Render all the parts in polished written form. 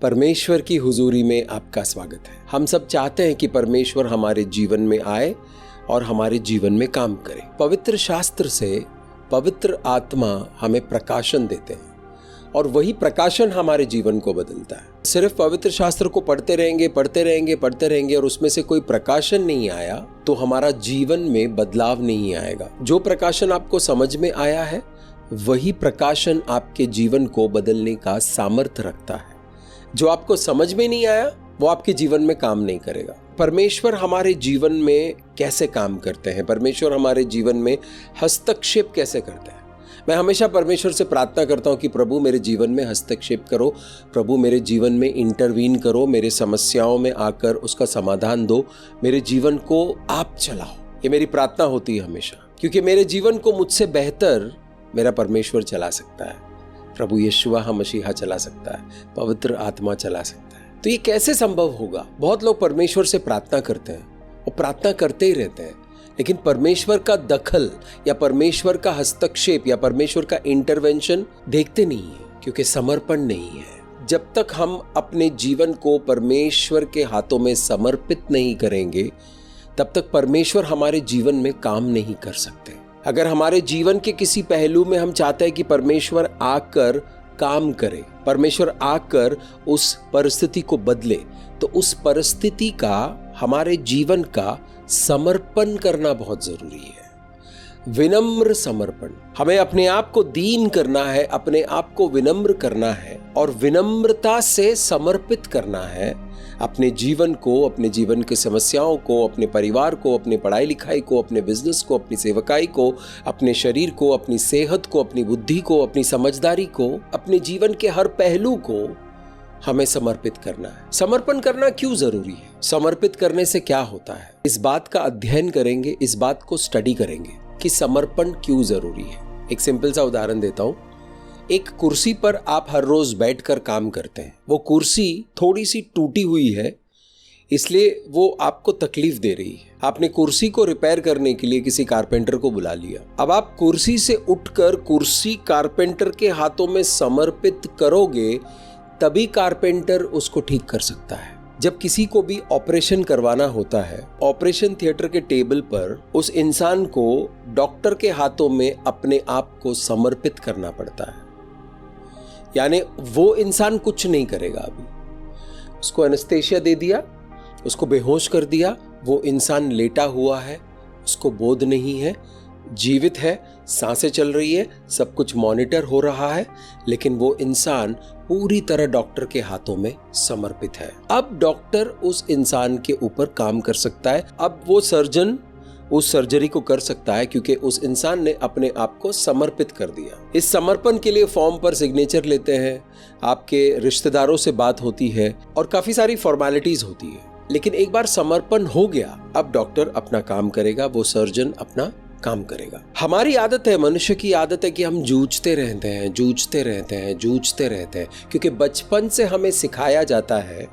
परमेश्वर की हुजूरी में आपका स्वागत है। हम सब चाहते हैं कि परमेश्वर हमारे जीवन में आए और हमारे जीवन में काम करे। पवित्र शास्त्र से पवित्र आत्मा हमें प्रकाशन देते हैं और वही प्रकाशन हमारे जीवन को बदलता है। सिर्फ पवित्र शास्त्र को पढ़ते रहेंगे और उसमें से कोई प्रकाशन नहीं आया तो हमारा जीवन में बदलाव नहीं आएगा। जो प्रकाशन आपको समझ में आया है वही प्रकाशन आपके जीवन को बदलने का सामर्थ्य रखता है। जो आपको समझ में नहीं आया वो आपके जीवन में काम नहीं करेगा। परमेश्वर हमारे जीवन में कैसे काम करते हैं, परमेश्वर हमारे जीवन में हस्तक्षेप कैसे करते हैं। मैं हमेशा परमेश्वर से प्रार्थना करता हूं कि प्रभु मेरे जीवन में हस्तक्षेप करो, प्रभु मेरे जीवन में इंटरवीन करो, मेरे समस्याओं में आकर उसका समाधान दो, मेरे जीवन को आप चलाओ। ये मेरी प्रार्थना होती है हमेशा, क्योंकि मेरे जीवन को मुझसे बेहतर मेरा परमेश्वर चला सकता है। प्रभु यीशुआ मसीहा चला सकता है, पवित्र आत्मा चला सकता है। तो ये कैसे संभव होगा? बहुत लोग परमेश्वर से प्रार्थना करते हैं और प्रार्थना करते ही रहते हैं, लेकिन परमेश्वर का दखल या परमेश्वर का हस्तक्षेप या परमेश्वर का इंटरवेंशन देखते नहीं है, क्योंकि समर्पण नहीं है। जब तक हम अपने जीवन को परमेश्वर के हाथों में समर्पित नहीं करेंगे तब तक परमेश्वर हमारे जीवन में काम नहीं कर सकते। अगर हमारे जीवन के किसी पहलू में हम चाहते हैं कि परमेश्वर आकर काम करे, परमेश्वर आकर उस परिस्थिति को बदले, तो उस परिस्थिति का हमारे जीवन का समर्पण करना बहुत जरूरी है। विनम्र समर्पण। हमें अपने आप को दीन करना है, अपने आप को विनम्र करना है और विनम्रता से समर्पित करना है अपने जीवन को, अपने जीवन की समस्याओं को, अपने परिवार को, अपने पढ़ाई लिखाई को, अपने बिजनेस को, अपनी सेवकाई को, अपने शरीर को, अपनी सेहत को, अपनी बुद्धि को, अपनी समझदारी को, अपने जीवन के हर पहलू को हमें समर्पित करना है। समर्पण करना क्यों जरूरी है? समर्पित करने से क्या होता है? इस बात का अध्ययन करेंगे, इस बात को स्टडी करेंगे कि समर्पण क्यों जरूरी है। एक सिंपल सा उदाहरण देता हूं। एक कुर्सी पर आप हर रोज बैठकर काम करते हैं। वो कुर्सी थोड़ी सी टूटी हुई है, इसलिए वो आपको तकलीफ दे रही है। आपने कुर्सी को रिपेयर करने के लिए किसी कारपेंटर को बुला लिया। अब आप कुर्सी से उठकर कुर्सी कारपेंटर के हाथों में समर्पित करोगे तभी कारपेंटर उसको ठीक कर सकता है। जब किसी को भी ऑपरेशन करवाना होता है, ऑपरेशन थिएटर के टेबल पर उस इंसान को डॉक्टर के हाथों में अपने आप को समर्पित करना पड़ता है। यानी वो इंसान कुछ नहीं करेगा। अभी उसको एनेस्थेशिया दे दिया, उसको बेहोश कर दिया, वो इंसान लेटा हुआ है, उसको बोध नहीं है, जीवित है, सांसें चल रही है, सब कुछ मॉनिटर हो रहा है, लेकिन वो इंसान पूरी तरह डॉक्टर के हाथों में समर्पित है। अब डॉक्टर उस इंसान के ऊपर काम कर सकता है। अब वो सर्जन उस सर्जरी को कर सकता है क्योंकि उस इंसान ने अपने आप को समर्पित कर दिया। इस समर्पण के लिए फॉर्म पर सिग्नेचर लेते हैं, आपके रिश्तेदारों से बात होती है और काफी सारी फॉर्मेलिटीज होती है। लेकिन एक बार समर्पण हो गया, अब डॉक्टर अपना काम करेगा, वो सर्जन अपना काम करेगा। हमारी आदत है, मनुष्य की आदत है कि हम जूझते रहते हैं, क्योंकि बचपन से हमें सिखाया जाता है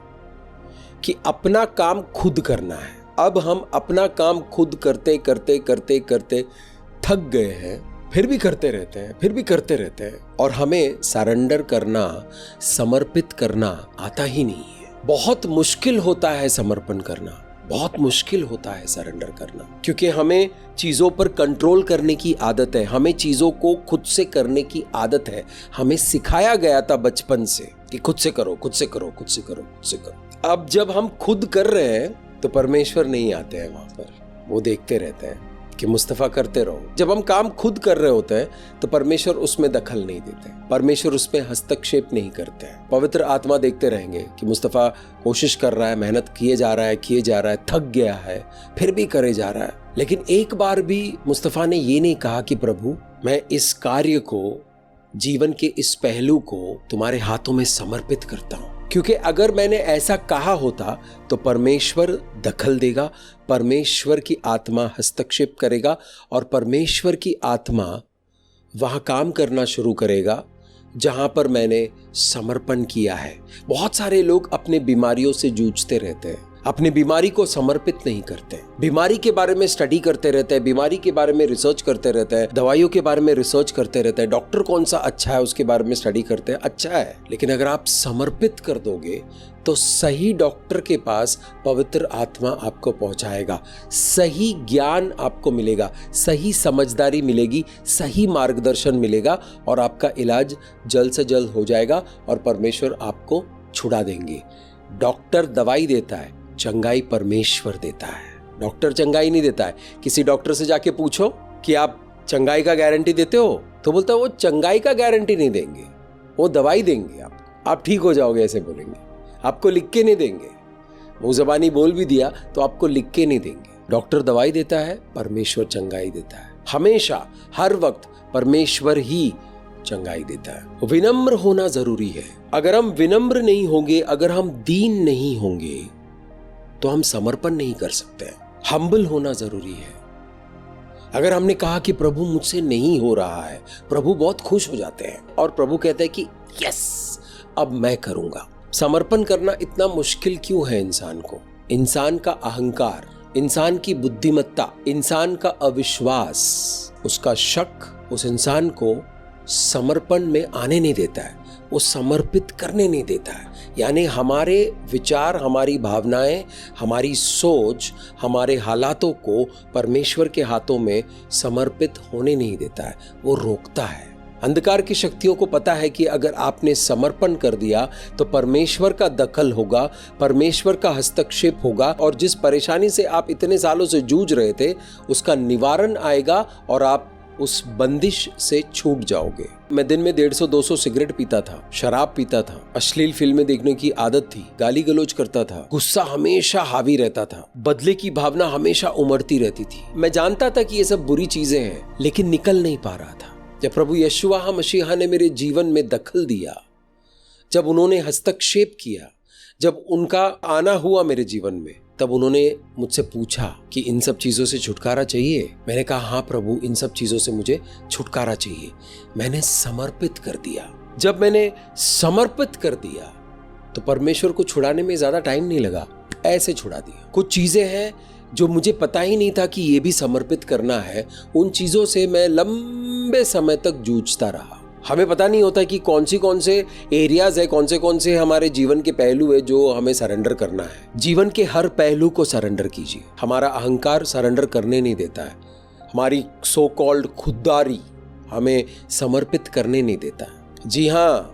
कि अपना काम खुद करना है। अब हम अपना काम खुद करते थक गए हैं, फिर भी करते रहते हैं और हमें सरेंडर करना, समर्पित करना आता ही नहीं है। बहुत मुश्किल होता है समर्पण करना, बहुत मुश्किल होता है सरेंडर करना, क्योंकि हमें चीजों पर कंट्रोल करने की आदत है, हमें चीजों को खुद से करने की आदत है। हमें सिखाया गया था बचपन से कि खुद से करो। अब जब हम खुद कर रहे हैं तो परमेश्वर नहीं आते हैं वहां पर, वो देखते रहते हैं कि मुस्तफा करते रहो। जब हम काम खुद कर रहे होते हैं तो परमेश्वर उसमें दखल नहीं देते, परमेश्वर उसमें हस्तक्षेप नहीं करते हैं। पवित्र आत्मा देखते रहेंगे कि मुस्तफा कोशिश कर रहा है, मेहनत किए जा रहा है, थक गया है, फिर भी करे जा रहा है। लेकिन एक बार भी मुस्तफा ने ये नहीं कहा कि प्रभु मैं इस कार्य को, जीवन के इस पहलू को तुम्हारे हाथों में समर्पित करता हूं। क्योंकि अगर मैंने ऐसा कहा होता तो परमेश्वर दखल देगा, परमेश्वर की आत्मा हस्तक्षेप करेगा और परमेश्वर की आत्मा वहां काम करना शुरू करेगा जहां पर मैंने समर्पण किया है। बहुत सारे लोग अपने बीमारियों से जूझते रहते हैं, अपनी बीमारी को समर्पित नहीं करते। बीमारी के बारे में स्टडी करते रहते हैं, बीमारी के बारे में रिसर्च करते रहते हैं, दवाइयों के बारे में रिसर्च करते रहते हैं, डॉक्टर कौन सा अच्छा है उसके बारे में स्टडी करते हैं, अच्छा है। लेकिन अगर आप समर्पित कर दोगे तो सही डॉक्टर के पास पवित्र आत्मा आपको पहुंचाएगा, सही ज्ञान आपको मिलेगा, सही समझदारी मिलेगी, सही मार्गदर्शन मिलेगा और आपका इलाज जल्द से जल्द हो जाएगा और परमेश्वर आपको छुड़ा देंगे। डॉक्टर दवाई देता है, चंगाई परमेश्वर देता है। डॉक्टर चंगाई नहीं देता है। किसी डॉक्टर से जाके पूछो कि आप चंगाई का गारंटी देते हो, तो बोलता है वो चंगाई का गारंटी नहीं देंगे, वो दवाई देंगे आपको, आप ठीक हो जाओगे ऐसे बोलेंगे, आपको लिख के नहीं देंगे। वो ज़बानी बोल भी दिया तो आपको लिख के नहीं देंगे। डॉक्टर दवाई देता है, परमेश्वर चंगाई देता है। हमेशा हर वक्त परमेश्वर ही चंगाई देता है। विनम्र होना जरूरी है। अगर हम विनम्र नहीं होंगे, अगर हम दीन नहीं होंगे तो हम समर्पण नहीं कर सकते। हम्बल होना जरूरी है। अगर हमने कहा कि प्रभु मुझसे नहीं हो रहा है, प्रभु बहुत खुश हो जाते हैं और प्रभु कहते हैं कि यस अब मैं करूंगा। समर्पण करना इतना मुश्किल क्यों है इंसान को? इंसान का अहंकार, इंसान की बुद्धिमत्ता, इंसान का अविश्वास, उसका शक उस इंसान को समर्पण में आने नहीं देता है, वो समर्पित करने नहीं देता है। यानी हमारे विचार, हमारी भावनाएं, हमारी सोच, हमारे हालातों को परमेश्वर के हाथों में समर्पित होने नहीं देता है, वो रोकता है। अंधकार की शक्तियों को पता है कि अगर आपने समर्पण कर दिया तो परमेश्वर का दखल होगा, परमेश्वर का हस्तक्षेप होगा और जिस परेशानी से आप इतने सालों से जूझ रहे थे उसका निवारण आएगा और आप उस बंदिश से छूट जाओगे। मैं दिन में 150-200 सिगरेट पीता था, शराब पीता था, अश्लील फिल्में देखने की आदत थी, गाली गलौज करता था, गुस्सा हमेशा हावी रहता था, बदले की भावना हमेशा उमड़ती रहती थी। मैं जानता था कि ये सब बुरी चीजें हैं, लेकिन निकल नहीं पा रहा था। जब प्रभु यीशुआ मसीहा ने मेरे जीवन में दखल दिया, जब उन्होंने हस्तक्षेप किया, जब उनका आना हुआ मेरे जीवन में, तब उन्होंने मुझसे पूछा कि इन सब चीज़ों से छुटकारा चाहिए। मैंने कहा हाँ प्रभु, इन सब चीज़ों से मुझे छुटकारा चाहिए। मैंने समर्पित कर दिया। जब मैंने समर्पित कर दिया तो परमेश्वर को छुड़ाने में ज़्यादा टाइम नहीं लगा, ऐसे छुड़ा दिया। कुछ चीज़ें हैं जो मुझे पता ही नहीं था कि ये भी समर्पित करना है, उन चीज़ों से मैं लंबे समय तक जूझता रहा। हमें पता नहीं होता कि कौन से एरियाज है, कौन से हमारे जीवन के पहलू है जो हमें सरेंडर करना है। जीवन के हर पहलू को सरेंडर कीजिए। हमारा अहंकार सरेंडर करने नहीं देता है, हमारी सो कॉल्ड खुददारी हमें समर्पित करने नहीं देता है। जी हाँ,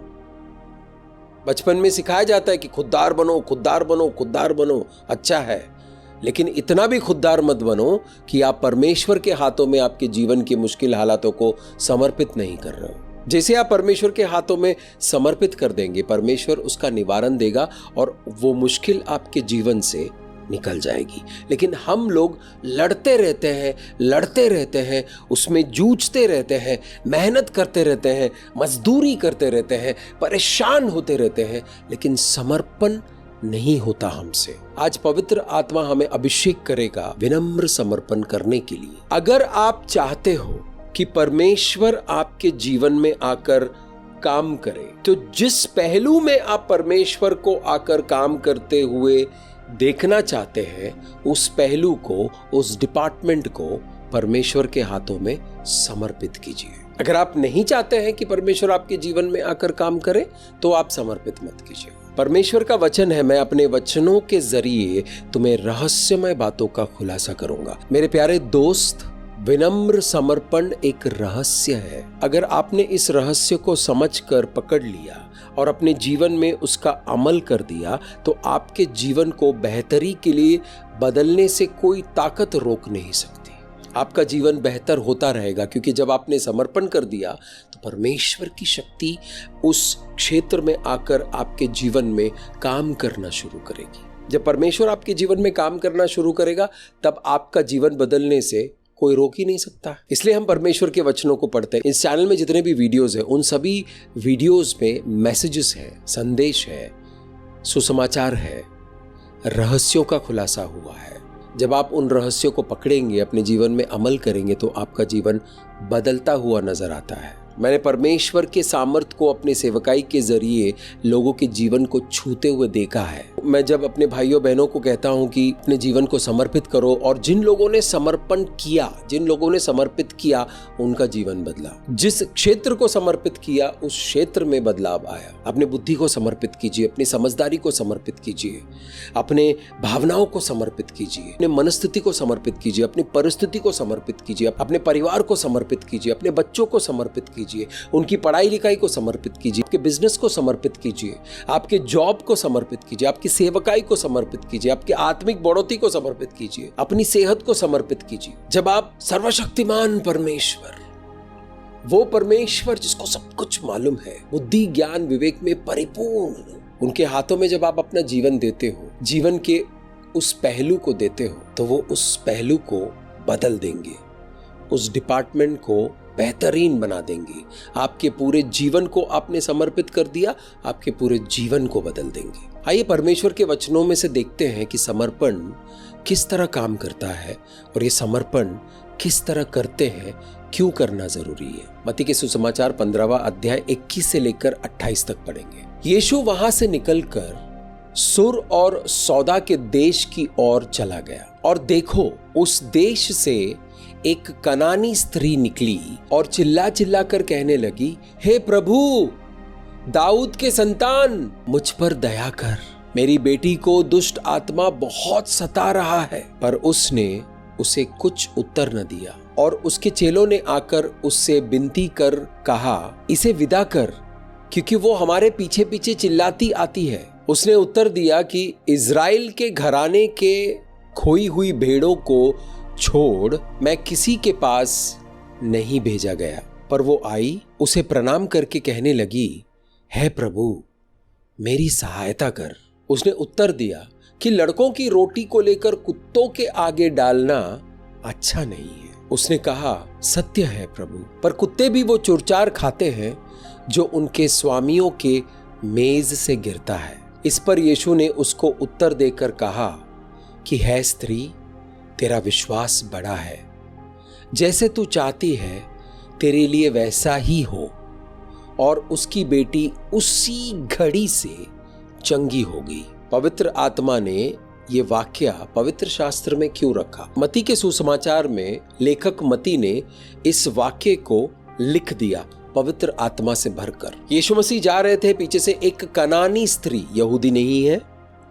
बचपन में सिखाया जाता है कि खुददार बनो, खुददार बनो, खुददार बनो, अच्छा है, लेकिन इतना भी खुददार मत बनो कि आप परमेश्वर के हाथों में आपके जीवन की मुश्किल हालातों को समर्पित नहीं कर रहे हो। जैसे आप परमेश्वर के हाथों में समर्पित कर देंगे, परमेश्वर उसका निवारण देगा और वो मुश्किल आपके जीवन से निकल जाएगी। लेकिन हम लोग लड़ते रहते हैं, उसमें जूझते रहते हैं, मेहनत करते रहते हैं, मजदूरी करते रहते हैं, परेशान होते रहते हैं, लेकिन समर्पण नहीं होता हमसे। आज पवित्र आत्मा हमें अभिषेक करेगा विनम्र समर्पण करने के लिए। अगर आप चाहते हो कि परमेश्वर आपके जीवन में आकर काम करे, तो जिस पहलू में आप परमेश्वर को आकर काम करते हुए देखना चाहते हैं, उस पहलू को, उस डिपार्टमेंट को परमेश्वर के हाथों में समर्पित कीजिए। अगर आप नहीं चाहते हैं कि परमेश्वर आपके जीवन में आकर काम करे, तो आप समर्पित मत कीजिए। परमेश्वर का वचन है, मैं अपने वचनों के जरिए तुम्हें रहस्यमय बातों का खुलासा करूंगा। मेरे प्यारे दोस्त, विनम्र समर्पण एक रहस्य है। अगर आपने इस रहस्य को समझकर पकड़ लिया और अपने जीवन में उसका अमल कर दिया, तो आपके जीवन को बेहतरी के लिए बदलने से कोई ताकत रोक नहीं सकती। आपका जीवन बेहतर होता रहेगा, क्योंकि जब आपने समर्पण कर दिया तो परमेश्वर की शक्ति उस क्षेत्र में आकर आपके जीवन में काम करना शुरू करेगी। जब परमेश्वर आपके जीवन में काम करना शुरू करेगा, तब आपका जीवन बदलने से कोई रोक ही नहीं सकता। इसलिए हम परमेश्वर के वचनों को पढ़ते हैं। इस चैनल में जितने भी वीडियोस हैं, उन सभी वीडियोस में मैसेजेस है, संदेश है, सुसमाचार है, रहस्यों का खुलासा हुआ है। जब आप उन रहस्यों को पकड़ेंगे, अपने जीवन में अमल करेंगे, तो आपका जीवन बदलता हुआ नजर आता है। मैंने परमेश्वर के सामर्थ्य को अपने सेवकाई के जरिए लोगों के जीवन को छूते हुए देखा है। मैं जब अपने भाइयों बहनों को कहता हूं कि अपने जीवन को समर्पित करो, और जिन लोगों ने समर्पण किया, जिन लोगों ने समर्पित किया, उनका जीवन बदला। जिस क्षेत्र को समर्पित किया उस क्षेत्र में बदलाव आया। अपने बुद्धि को समर्पित कीजिए, अपनी समझदारी को समर्पित कीजिए, अपने भावनाओं को समर्पित कीजिए, अपने मनस्थिति को समर्पित कीजिए, अपनी परिस्थिति को समर्पित कीजिए, अपने परिवार को समर्पित कीजिए, अपने बच्चों को समर्पित कीजिए, उनकी पढ़ाई लिखाई को समर्पित कीजिए, आपके बिजनेस को समर्पित कीजिए, आपके जॉब को समर्पित कीजिए, आपकी सेवकाई को समर्पित कीजिए, आपकी आत्मिक बढ़ोतरी को समर्पित कीजिए, अपनी सेहत को समर्पित कीजिए। जब आप सर्वशक्तिमान परमेश्वर, वो परमेश्वर जिसको सब कुछ मालूम है, बुद्धि ज्ञान विवेक में परिपूर्ण, उनके हाथों में जब आप अपना जीवन देते हो, जीवन के उस पहलू को देते हो, तो वो उस पहलू को बदल देंगे, उस डिपार्टमेंट को बेहतरीन बना देंगे। आपके पूरे जीवन को आपने समर्पित कर दिया, आपके पूरे जीवन को बदल देंगे। आइए परमेश्वर के वचनों में से देखते हैं कि समर्पण किस तरह काम करता है, और ये समर्पण किस तरह करते हैं, क्यों करना जरूरी है। मत्ती के सुसमाचार 15वां अध्याय 21 से लेकर 28 तक पढ़ेंगे। यीशु वहां से निकलकर सुर और सौदा के देश की ओर चला गया, और देखो उस देश से एक कनानी स्त्री निकली और चिल्ला चिल्ला कर कहने लगी, हे प्रभु, दाऊद के संतान, मुझ पर दया कर, मेरी बेटी को दुष्ट आत्मा बहुत सता रहा है। पर उसने उसे कुछ उत्तर न दिया, और उसके चेलों ने आकर उससे विनती कर कहा, इसे विदा कर, क्योंकि वो हमारे पीछे पीछे चिल्लाती आती है। उसने उत्तर दिया कि इज़राइल के घराने के खोई हुई भेड़ों को छोड़ मैं किसी के पास नहीं भेजा गया। पर वो आई, उसे प्रणाम करके कहने लगी, हे प्रभु, मेरी सहायता कर। उसने उत्तर दिया कि लड़कों की रोटी को लेकर कुत्तों के आगे डालना अच्छा नहीं है। उसने कहा, सत्य है प्रभु, पर कुत्ते भी वो चुरचार खाते हैं जो उनके स्वामियों के मेज से गिरता है। इस पर यीशु ने उसको उत्तर देकर कहा कि है स्त्री, तेरा विश्वास बड़ा है, जैसे तू चाहती है तेरे लिए वैसा ही हो। और उसकी बेटी उसी घड़ी से चंगी हो गई। पवित्र आत्मा ने ये वाक्या पवित्र शास्त्र में क्यों रखा? मत्ती के सुसमाचार में लेखक मत्ती ने इस वाक्य को लिख दिया पवित्र आत्मा से भरकर। यीशु मसीह जा रहे थे, पीछे से एक कनानी स्त्री, यहूदी नहीं है,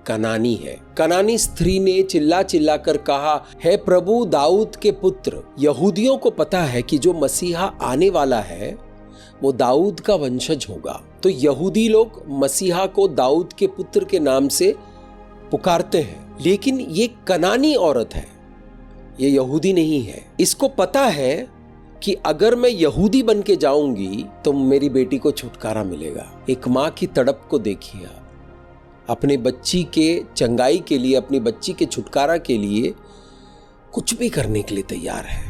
कनानी है, कनानी स्त्री ने चिल्ला चिल्ला कर कहा, हे प्रभु, दाऊद के पुत्र। यहूदियों को पता है कि जो मसीहा आने वाला है वो दाऊद का वंशज होगा, तो यहूदी लोग मसीहा को दाऊद के पुत्र के नाम से पुकारते हैं। लेकिन ये कनानी औरत है, ये यहूदी नहीं है। इसको पता है कि अगर मैं यहूदी बन के जाऊंगी तो मेरी बेटी को छुटकारा मिलेगा। एक माँ की तड़प को देखिए आप, अपने बच्ची के चंगाई के लिए, अपनी बच्ची के छुटकारा के लिए कुछ भी करने के लिए तैयार है।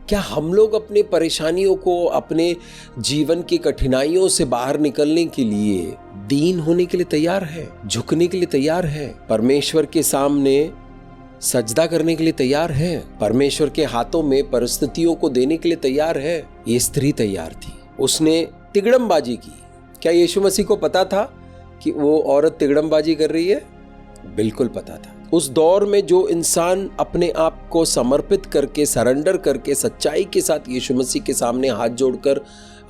क्या हम लोग अपने परेशानियों को, अपने जीवन की कठिनाइयों से बाहर निकलने के लिए दीन होने के लिए तैयार है, झुकने के लिए तैयार है, परमेश्वर के सामने सजदा करने के लिए तैयार है, परमेश्वर के हाथों में परिस्थितियों को देने के लिए तैयार है? ये स्त्री तैयार थी। उसने तिगड़मबाजी की। क्या यीशु मसीह को पता था कि वो औरत तिगड़मबाजी कर रही है? बिल्कुल पता था। उस दौर में जो इंसान अपने आप को समर्पित करके, सरेंडर करके, सच्चाई के साथ यीशु मसीह के सामने हाथ जोड़कर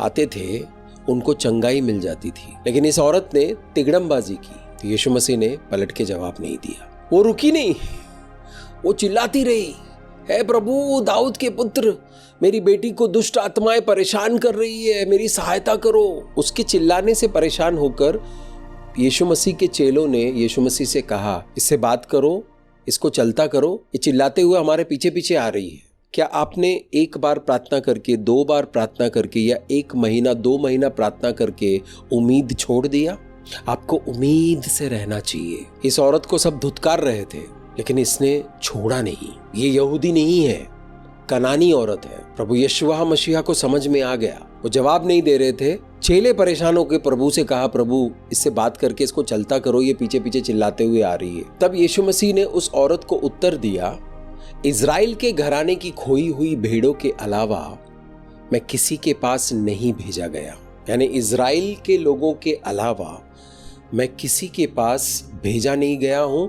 आते थे, उनको चंगाई मिल जाती थी। लेकिन इस औरत ने तिगड़मबाजी की, तो यीशु मसीह ने पलट के जवाब नहीं दिया। वो रुकी नहीं, वो चिल्लाती रही, हे प्रभु, दाऊद के पुत्र, मेरी बेटी को दुष्ट आत्माएं परेशान कर रही है, मेरी सहायता करो। उसके चिल्लाने से परेशान होकर यीशु मसीह के चेलों ने यीशु मसीह से कहा, इससे बात करो, इसको चलता करो, ये चिल्लाते हुए हमारे पीछे पीछे आ रही है। क्या आपने एक बार प्रार्थना करके, 2 बार प्रार्थना करके, या 1 महीना 2 महीना प्रार्थना करके उम्मीद छोड़ दिया? आपको उम्मीद से रहना चाहिए। इस औरत को सब धुतकार रहे थे, लेकिन इसने छोड़ा नहीं। ये यहूदी नहीं है, कनानी औरत है। प्रभु यीशुआ मसीहा को समझ में आ गया। वो जवाब नहीं दे रहे थे। चेले परेशान होकर प्रभु से कहा, प्रभु, इससे बात करके इसको चलता करो, ये पीछे पीछे चिल्लाते हुए आ रही है। तब यीशु मसीह ने उस औरत को उत्तर दिया, इज़राइल के घराने की खोई हुई भेड़ों के अलावा मैं किसी के पास नहीं भेजा गया, यानी इज़राइल के लोगों के अलावा मैं किसी के पास भेजा नहीं गया हूं,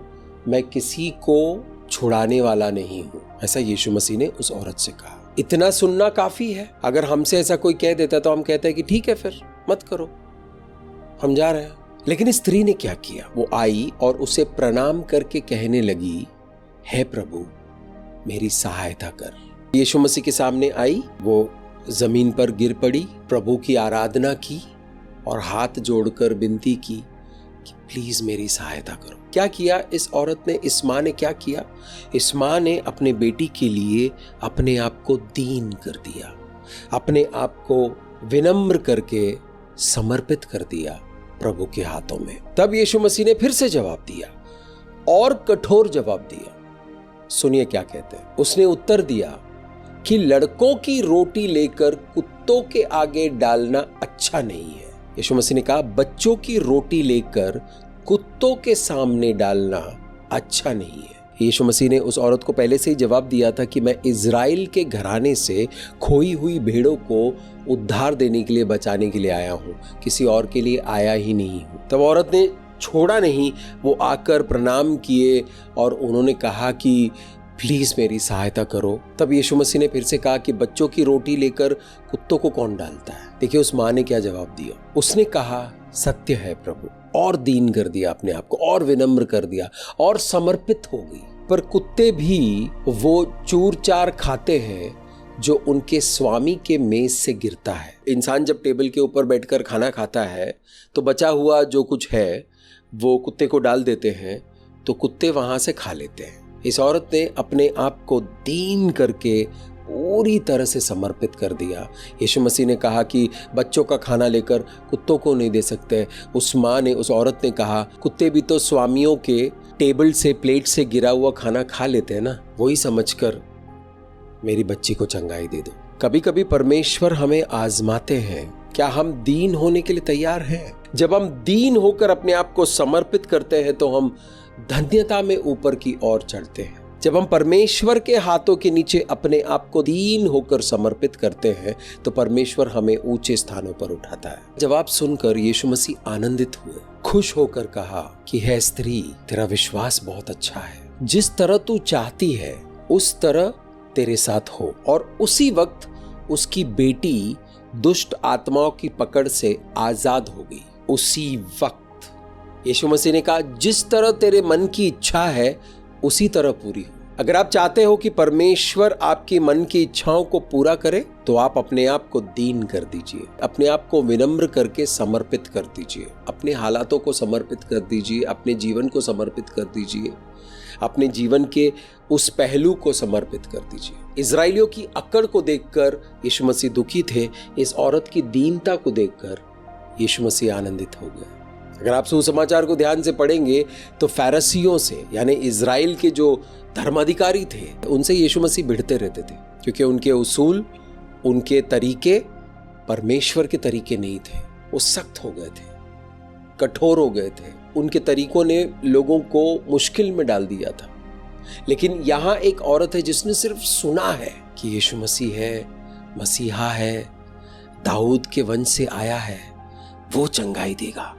मैं किसी को छुड़ाने वाला नहीं हूं। ऐसा यीशु मसीह ने उस औरत से कहा। इतना सुनना काफी है। अगर हमसे ऐसा कोई कह देता तो हम कहते हैं कि ठीक है, फिर मत करो, हम जा रहे हैं। लेकिन स्त्री ने क्या किया? वो आई और उसे प्रणाम करके कहने लगी, हे प्रभु, मेरी सहायता कर। यीशु मसीह के सामने आई, वो जमीन पर गिर पड़ी, प्रभु की आराधना की और हाथ जोड़कर विनती की कि प्लीज मेरी सहायता करो। क्या किया इस औरत ने? इस माँ ने क्या किया? इस माँ ने अपने बेटी के लिए अपने आप को दीन कर दिया, अपने आप को विनम्र करके समर्पित कर दिया प्रभु के हाथों में। तब यीशु मसीह ने फिर से जवाब दिया और कठोर जवाब दिया। सुनिए क्या कहते हैं। उसने उत्तर दिया कि लड़कों की रोटी लेकर कुत्तों के आगे डालना अच्छा नहीं है। यीशु मसीह ने कहा, बच्चों की रोटी लेकर कुत्तों के सामने डालना अच्छा नहीं है। यीशु मसीह ने उस औरत को पहले से ही जवाब दिया था कि मैं इज़राइल के घराने से खोई हुई भेड़ों को उद्धार देने के लिए, बचाने के लिए आया हूं, किसी और के लिए आया ही नहीं हूं। तब औरत ने छोड़ा नहीं, वो आकर प्रणाम किए और उन्होंने कहा कि प्लीज मेरी सहायता करो। तब यीशु मसीह ने फिर से कहा कि बच्चों की रोटी लेकर कुत्तों को कौन डालता है? देखिए उस माँ ने क्या जवाब दिया। उसने कहा, सत्य है प्रभु, और दीन कर दिया अपने आप को, और विनम्र कर दिया और समर्पित हो गई। पर कुत्ते भी वो चूर चार खाते हैं जो उनके स्वामी के मेज से गिरता है। इंसान जब टेबल के ऊपर बैठकर खाना खाता है तो बचा हुआ जो कुछ है वो कुत्ते को डाल देते हैं, तो कुत्ते वहां से खा लेते हैं। इस औरत ने अपने आप को दीन करके पूरी तरह से समर्पित कर दिया। यीशु मसीह ने कहा कि बच्चों का खाना लेकर कुत्तों को नहीं दे सकते। उस माँ ने, उस औरत ने कहा, कुत्ते भी तो स्वामियों के टेबल से, प्लेट से गिरा हुआ खाना खा लेते हैं ना, वही समझकर मेरी बच्ची को चंगाई दे दो। कभी कभी परमेश्वर हमें आजमाते हैं, क्या हम दीन होने के लिए तैयार हैं? जब हम दीन होकर अपने आप को समर्पित करते हैं तो हम धन्यता में ऊपर की ओर चढ़ते हैं। जब हम परमेश्वर के हाथों के नीचे अपने आप को दीन होकर समर्पित करते हैं तो परमेश्वर हमें ऊंचे स्थानों पर उठाता है। जवाब सुनकर यीशु मसीह आनंदित हुए, खुश होकर कहा कि हे स्त्री, तेरा विश्वास बहुत अच्छा है, जिस तरह तू चाहती है उस तरह तेरे साथ हो। और उसी वक्त उसकी बेटी दुष्ट आत्माओं की पकड़ से आजाद हो गई। उसी वक्त यीशु मसीह ने कहा, जिस तरह तेरे मन की इच्छा है उसी तरह पूरी हो। अगर आप चाहते हो कि परमेश्वर आपकी मन की इच्छाओं को पूरा करे तो आप अपने आप को दीन कर दीजिए, अपने आप को विनम्र करके समर्पित कर दीजिए, अपने हालातों को समर्पित कर दीजिए, अपने जीवन को समर्पित कर दीजिए, अपने जीवन के उस पहलू को समर्पित कर दीजिए। इजराइलियों की अकड़ को देखकर यीशु मसीह दुखी थे, इस औरत की दीनता को देखकर यीशु मसीह आनंदित हो गए। अगर आप सुसमाचार को ध्यान से पढ़ेंगे तो फरीसियों से, यानी इजराइल के जो धर्माधिकारी थे, उनसे यीशु मसीह भिड़ते रहते थे, क्योंकि उनके उसूल, उनके तरीके परमेश्वर के तरीके नहीं थे। वो सख्त हो गए थे, कठोर हो गए थे, उनके तरीकों ने लोगों को मुश्किल में डाल दिया था। लेकिन यहाँ एक औरत है जिसने सिर्फ सुना है कि यीशु मसीह है, मसीहा है, दाऊद के वंश से आया है, वो चंगाई देगा,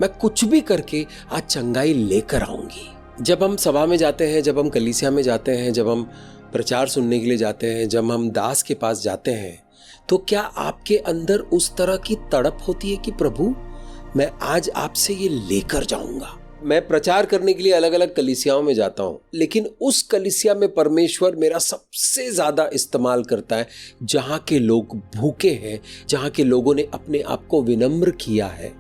मैं कुछ भी करके आज चंगाई लेकर आऊंगी। जब हम सभा में जाते हैं, जब हम कलीसिया में जाते हैं, जब हम प्रचार सुनने के लिए जाते हैं, जब हम दास के पास जाते हैं, तो क्या आपके अंदर उस तरह की तड़प होती है कि प्रभु मैं आज आपसे ये लेकर जाऊंगा? मैं प्रचार करने के लिए अलग अलग कलीसियाओं में जाता हूं, लेकिन उस कलीसिया में परमेश्वर मेरा सबसे ज्यादा इस्तेमाल करता है जहां के लोग भूखे हैं, जहां के लोगों ने अपने आप को विनम्र किया है,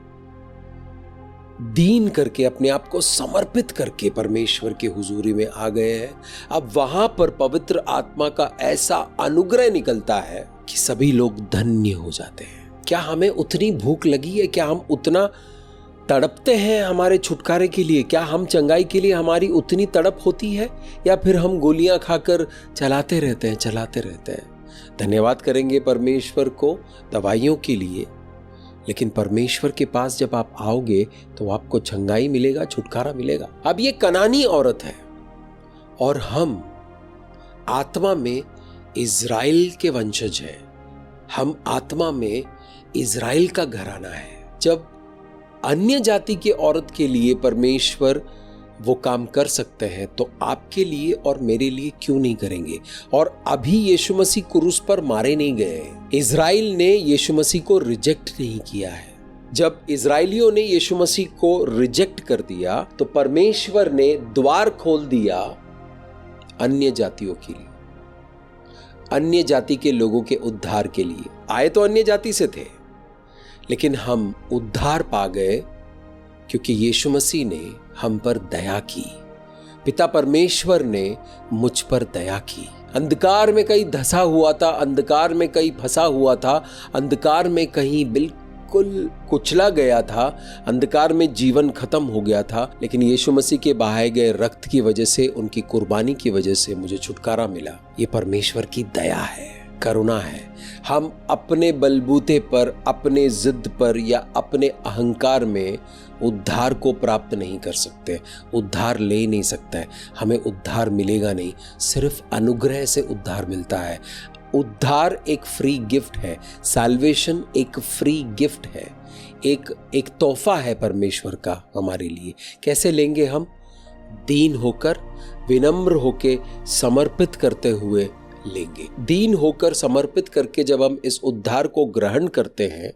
दीन करके, अपने आप को समर्पित करके परमेश्वर के हुजूरी में आ गए हैं। अब वहां पर पवित्र आत्मा का ऐसा अनुग्रह निकलता है कि सभी लोग धन्य हो जाते हैं। क्या हमें उतनी भूख लगी है? क्या हम उतना तड़पते हैं हमारे छुटकारे के लिए? क्या हम चंगाई के लिए हमारी उतनी तड़प होती है, या फिर हम गोलियां खाकर चलाते रहते हैं? धन्यवाद करेंगे परमेश्वर को दवाइयों के लिए, लेकिन परमेश्वर के पास जब आप आओगे तो आपको चंगाई मिलेगा, छुटकारा मिलेगा। अब ये कनानी औरत है और हम आत्मा में इजराइल के वंशज हैं, हम आत्मा में इज़राइल का घराना है। जब अन्य जाति के औरत के लिए परमेश्वर वो काम कर सकते हैं तो आपके लिए और मेरे लिए क्यों नहीं करेंगे। और अभी यीशु मसीह क्रूस पर मारे नहीं गए। इज़राइल ने यीशु मसीह को रिजेक्ट नहीं किया है। जब इज़राइलियों ने यीशु मसीह को रिजेक्ट कर दिया तो परमेश्वर ने द्वार खोल दिया अन्य जातियों के लिए, अन्य जाति के लोगों के उद्धार के लिए। आए तो अन्य जाति से थे, लेकिन हम उद्धार पा गए क्योंकि यीशु मसीह ने हम पर दया की। पिता परमेश्वर ने मुझ पर दया की। अंधकार में कहीं धंसा हुआ था, अंधकार में कहीं फंसा हुआ था, अंधकार में कहीं बिल्कुल कुचला गया था, अंधकार में जीवन खत्म हो गया था, लेकिन यीशु मसीह के बहाए गए रक्त की वजह से, उनकी कुर्बानी की वजह से मुझे छुटकारा मिला। ये परमेश्वर की दया है, करुणा है। हम अपने बलबूते पर, अपने जिद पर या अपने अहंकार में उद्धार को प्राप्त नहीं कर सकते, उद्धार ले नहीं सकता है। हमें उद्धार मिलेगा नहीं, सिर्फ अनुग्रह से उद्धार मिलता है। उद्धार एक फ्री गिफ्ट है, साल्वेशन एक फ्री गिफ्ट है, एक तोहफा है परमेश्वर का हमारे लिए। कैसे लेंगे हम? दीन होकर, विनम्र होके, समर्पित करते हुए लेंगे। दीन होकर, समर्पित करके जब हम इस उद्धार को ग्रहण करते हैं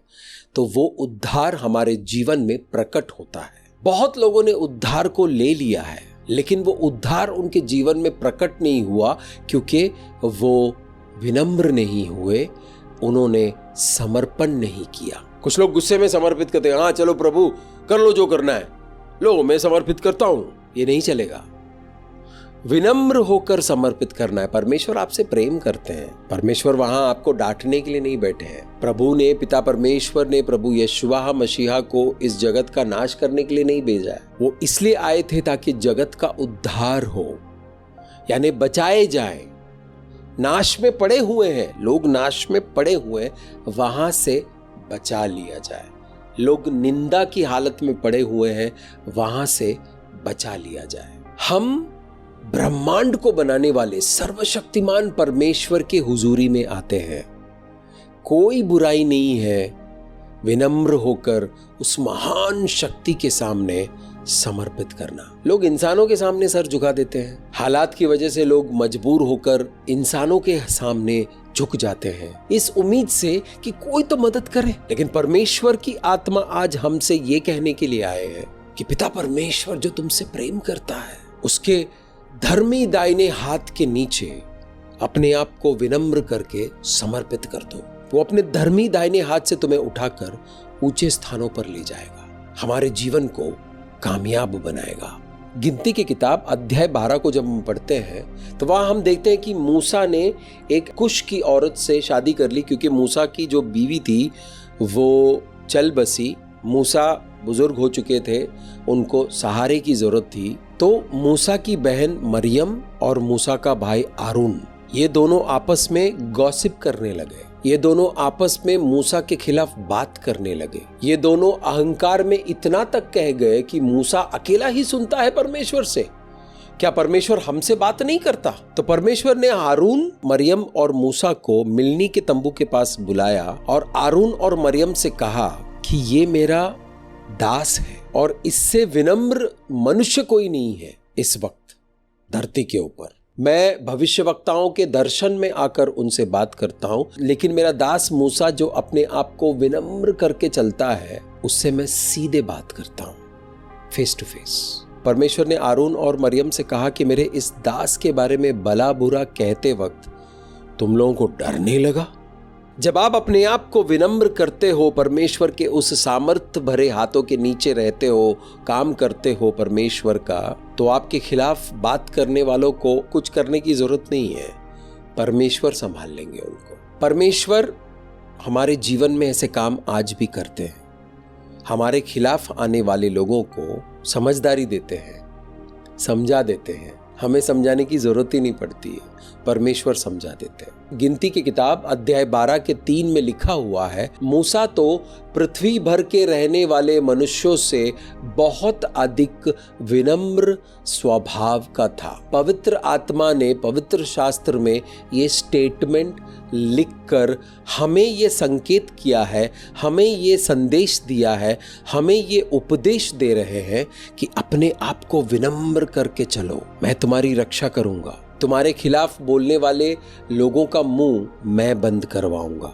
तो वो उद्धार हमारे जीवन में प्रकट होता है। बहुत लोगों ने उद्धार को ले लिया है, लेकिन वो उद्धार उनके जीवन में प्रकट नहीं हुआ क्योंकि वो विनम्र नहीं हुए, उन्होंने समर्पण नहीं किया। कुछ लोग गुस्से में समर्पित करते हैं, हाँ चलो प्रभु कर लो जो करना है, लो मैं समर्पित करता हूं। ये नहीं चलेगा। विनम्र होकर समर्पित करना है। परमेश्वर आपसे प्रेम करते हैं। परमेश्वर वहां आपको डांटने के लिए नहीं बैठे हैं। प्रभु ने, पिता परमेश्वर ने प्रभु यशुआ मसीहा को इस जगत का नाश करने के लिए नहीं भेजा है। वो इसलिए आए थे ताकि जगत का उद्धार हो, यानी बचाए जाए। नाश में पड़े हुए हैं लोग, नाश में पड़े हुए, वहां से बचा लिया जाए। लोग निंदा की हालत में पड़े हुए हैं, वहां से बचा लिया जाए। हम ब्रह्मांड को बनाने वाले सर्वशक्तिमान परमेश्वर के हुजूरी में आते हैं। कोई बुराई नहीं है विनम्र होकर उस महान शक्ति के सामने समर्पित करना। लोग इंसानों के सामने सर झुका देते हैं। हालात की वजह से लोग मजबूर होकर इंसानों के सामने झुक जाते हैं, इस उम्मीद से कि कोई तो मदद करे। लेकिन परमेश्वर की आत्मा आज हमसे ये कहने के लिए आए हैं कि पिता परमेश्वर जो तुमसे प्रेम करता है, उसके धर्मी दाहिने हाथ के नीचे अपने आप को विनम्र करके समर्पित कर दो। वो अपने धर्मी दाहिने हाथ से तुम्हें उठाकर ऊंचे स्थानों पर ले जाएगा, हमारे जीवन को कामयाब बनाएगा। गिनती की किताब अध्याय 12 को जब हम पढ़ते हैं तो वहां हम देखते हैं कि मूसा ने एक कुश की औरत से शादी कर ली, क्योंकि मूसा की जो बीवी थी वो चल बसी। मूसा बुजुर्ग हो चुके थे, उनको सहारे की जरूरत थी। तो मूसा की बहन मरियम और मूसा का भाई आरून, ये दोनों आपस में गॉसिप करने लगे। ये दोनों आपस में मूसा के खिलाफ बात करने लगे। ये दोनों अहंकार में इतना तक कह गए कि मूसा अकेला ही सुनता है परमेश्वर से, क्या परमेश्वर हमसे बात नहीं करता? तो परमेश्वर ने आरून, मरियम और मूसा को मिलनी के तंबू के पास बुलाया और आरून और मरियम से कहा कि ये मेरा दास है और इससे विनम्र मनुष्य कोई नहीं है इस वक्त धरती के ऊपर। मैं भविष्यवक्ताओं के दर्शन में आकर उनसे बात करता हूं, लेकिन मेरा दास मूसा जो अपने आप को विनम्र करके चलता है, उससे मैं सीधे बात करता हूं, फेस टू फेस। परमेश्वर ने आरून और मरियम से कहा कि मेरे इस दास के बारे में भला बुरा कहते वक्त तुम लोगों को डर नहीं लगा? जब आप अपने आप को विनम्र करते हो, परमेश्वर के उस सामर्थ्य भरे हाथों के नीचे रहते हो, काम करते हो परमेश्वर का, तो आपके खिलाफ बात करने वालों को कुछ करने की जरूरत नहीं है। परमेश्वर संभाल लेंगे उनको। परमेश्वर हमारे जीवन में ऐसे काम आज भी करते हैं। हमारे खिलाफ आने वाले लोगों को समझदारी देते हैं, समझा देते हैं। हमें समझाने की जरूरत ही नहीं पड़ती है, परमेश्वर समझा देते हैं। गिनती की किताब अध्याय 12 के 3 में लिखा हुआ है, मूसा तो पृथ्वी भर के रहने वाले मनुष्यों से बहुत अधिक विनम्र स्वभाव का था। पवित्र आत्मा ने पवित्र शास्त्र में ये स्टेटमेंट लिखकर हमें ये संकेत किया है, हमें ये संदेश दिया है, हमें ये उपदेश दे रहे हैं कि अपने आप को विनम्र करके चलो, मैं तुम्हारी रक्षा करूंगा, तुम्हारे खिलाफ बोलने वाले लोगों का मुंह मैं बंद करवाऊंगा।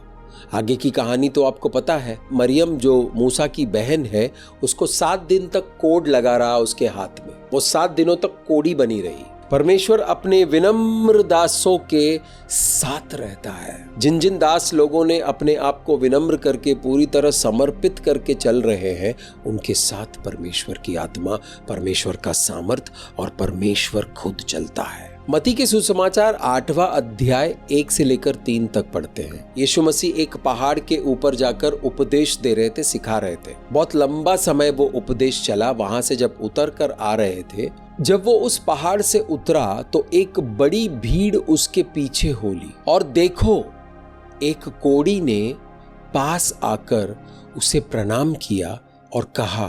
आगे की कहानी तो आपको पता है। मरियम जो मूसा की बहन है, उसको 7 दिन तक कोड लगा रहा उसके हाथ में, वो 7 दिनों तक कोड़ी बनी रही। परमेश्वर अपने विनम्र दासों के साथ रहता है। जिन जिन दास लोगों ने अपने आप को विनम्र करके पूरी तरह समर्पित करके चल रहे हैं, उनके साथ परमेश्वर की आत्मा, परमेश्वर का सामर्थ और परमेश्वर खुद चलता है। मत्ती के सुसमाचार 8वां अध्याय 1 से लेकर 3 तक पढ़ते हैं। यीशु मसीह एक पहाड़ के ऊपर जाकर उपदेश दे रहे थे, सिखा रहे थे। बहुत लंबा समय वो उपदेश चला। वहां से जब उतर कर आ रहे थे, जब वो उस पहाड़ से उतरा तो एक बड़ी भीड़ उसके पीछे हो ली, और देखो एक कोढ़ी ने पास आकर उसे प्रणाम किया और कहा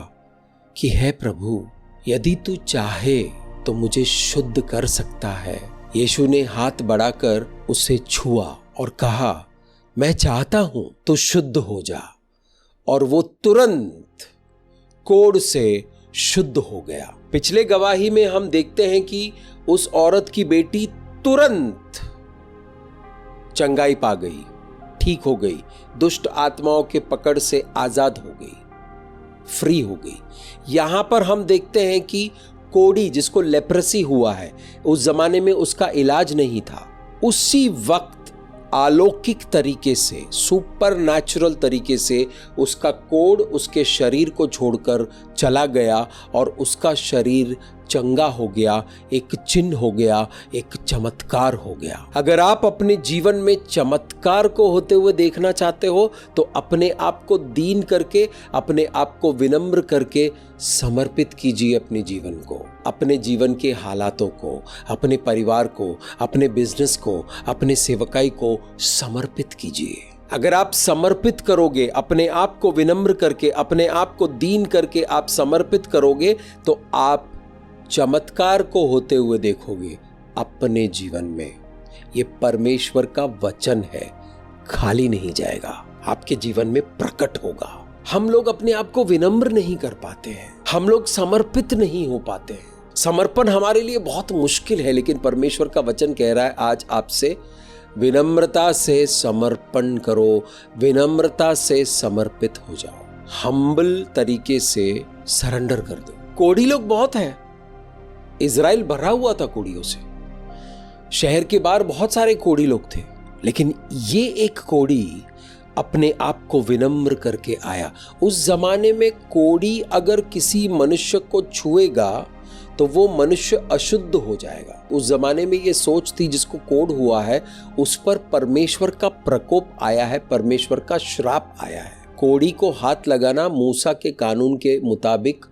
कि हे प्रभु, यदि तू चाहे तो मुझे शुद्ध कर सकता है। यीशु ने हाथ बढ़ाकर उसे छुआ और कहा, मैं चाहता हूं तो शुद्ध हो जा। और वो तुरंत कोढ़ से शुद्ध हो गया। पिछले गवाही में हम देखते हैं कि उस औरत की बेटी तुरंत चंगाई पा गई, ठीक हो गई, दुष्ट आत्माओं के पकड़ से आजाद हो गई, फ्री हो गई। यहां पर हम देखते हैं कि कोढ़ी, जिसको लेप्रेसी हुआ है, उस जमाने में उसका इलाज नहीं था। उसी वक्त अलौकिक तरीके से, सुपर नेचुरल तरीके से उसका कोढ़ उसके शरीर को छोड़कर चला गया और उसका शरीर चंगा हो गया, एक चिन्ह हो गया, एक चमत्कार हो गया। अगर आप अपने जीवन में चमत्कार को होते हुए देखना चाहते हो तो अपने आप को दीन करके, अपने आप को विनम्र करके समर्पित कीजिए अपने जीवन को, अपने जीवन के हालातों को, अपने परिवार को, अपने बिजनेस को, अपने सेवकाई को समर्पित कीजिए। अगर आप समर्पित करोगे, अपने आप को विनम्र करके, अपने आप को दीन करके आप समर्पित करोगे, तो आप चमत्कार को होते हुए देखोगे अपने जीवन में। ये परमेश्वर का वचन है, खाली नहीं जाएगा, आपके जीवन में प्रकट होगा। हम लोग अपने आप को विनम्र नहीं कर पाते हैं, हम लोग समर्पित नहीं हो पाते हैं। समर्पण हमारे लिए बहुत मुश्किल है, लेकिन परमेश्वर का वचन कह रहा है आज आपसे, विनम्रता से समर्पण करो, विनम्रता से समर्पित हो जाओ, हम्बल तरीके से सरेंडर कर दो। कोढ़ी लोग बहुत हैं, इज़राइल भरा हुआ था कोढ़ियों से। शहर के बाहर बहुत सारे कोढ़ी लोग थे, लेकिन ये एक कोढ़ी अपने आप को विनम्र करके आया। उस जमाने में कोढ़ी अगर किसी मनुष्य को छुएगा तो वो मनुष्य अशुद्ध हो जाएगा। उस जमाने में ये सोच थी, जिसको कोढ़ हुआ है उस पर परमेश्वर का प्रकोप आया है, परमेश्वर का श्राप आया है। कोढ़ी को हाथ लगाना मूसा के कानून के मुताबिक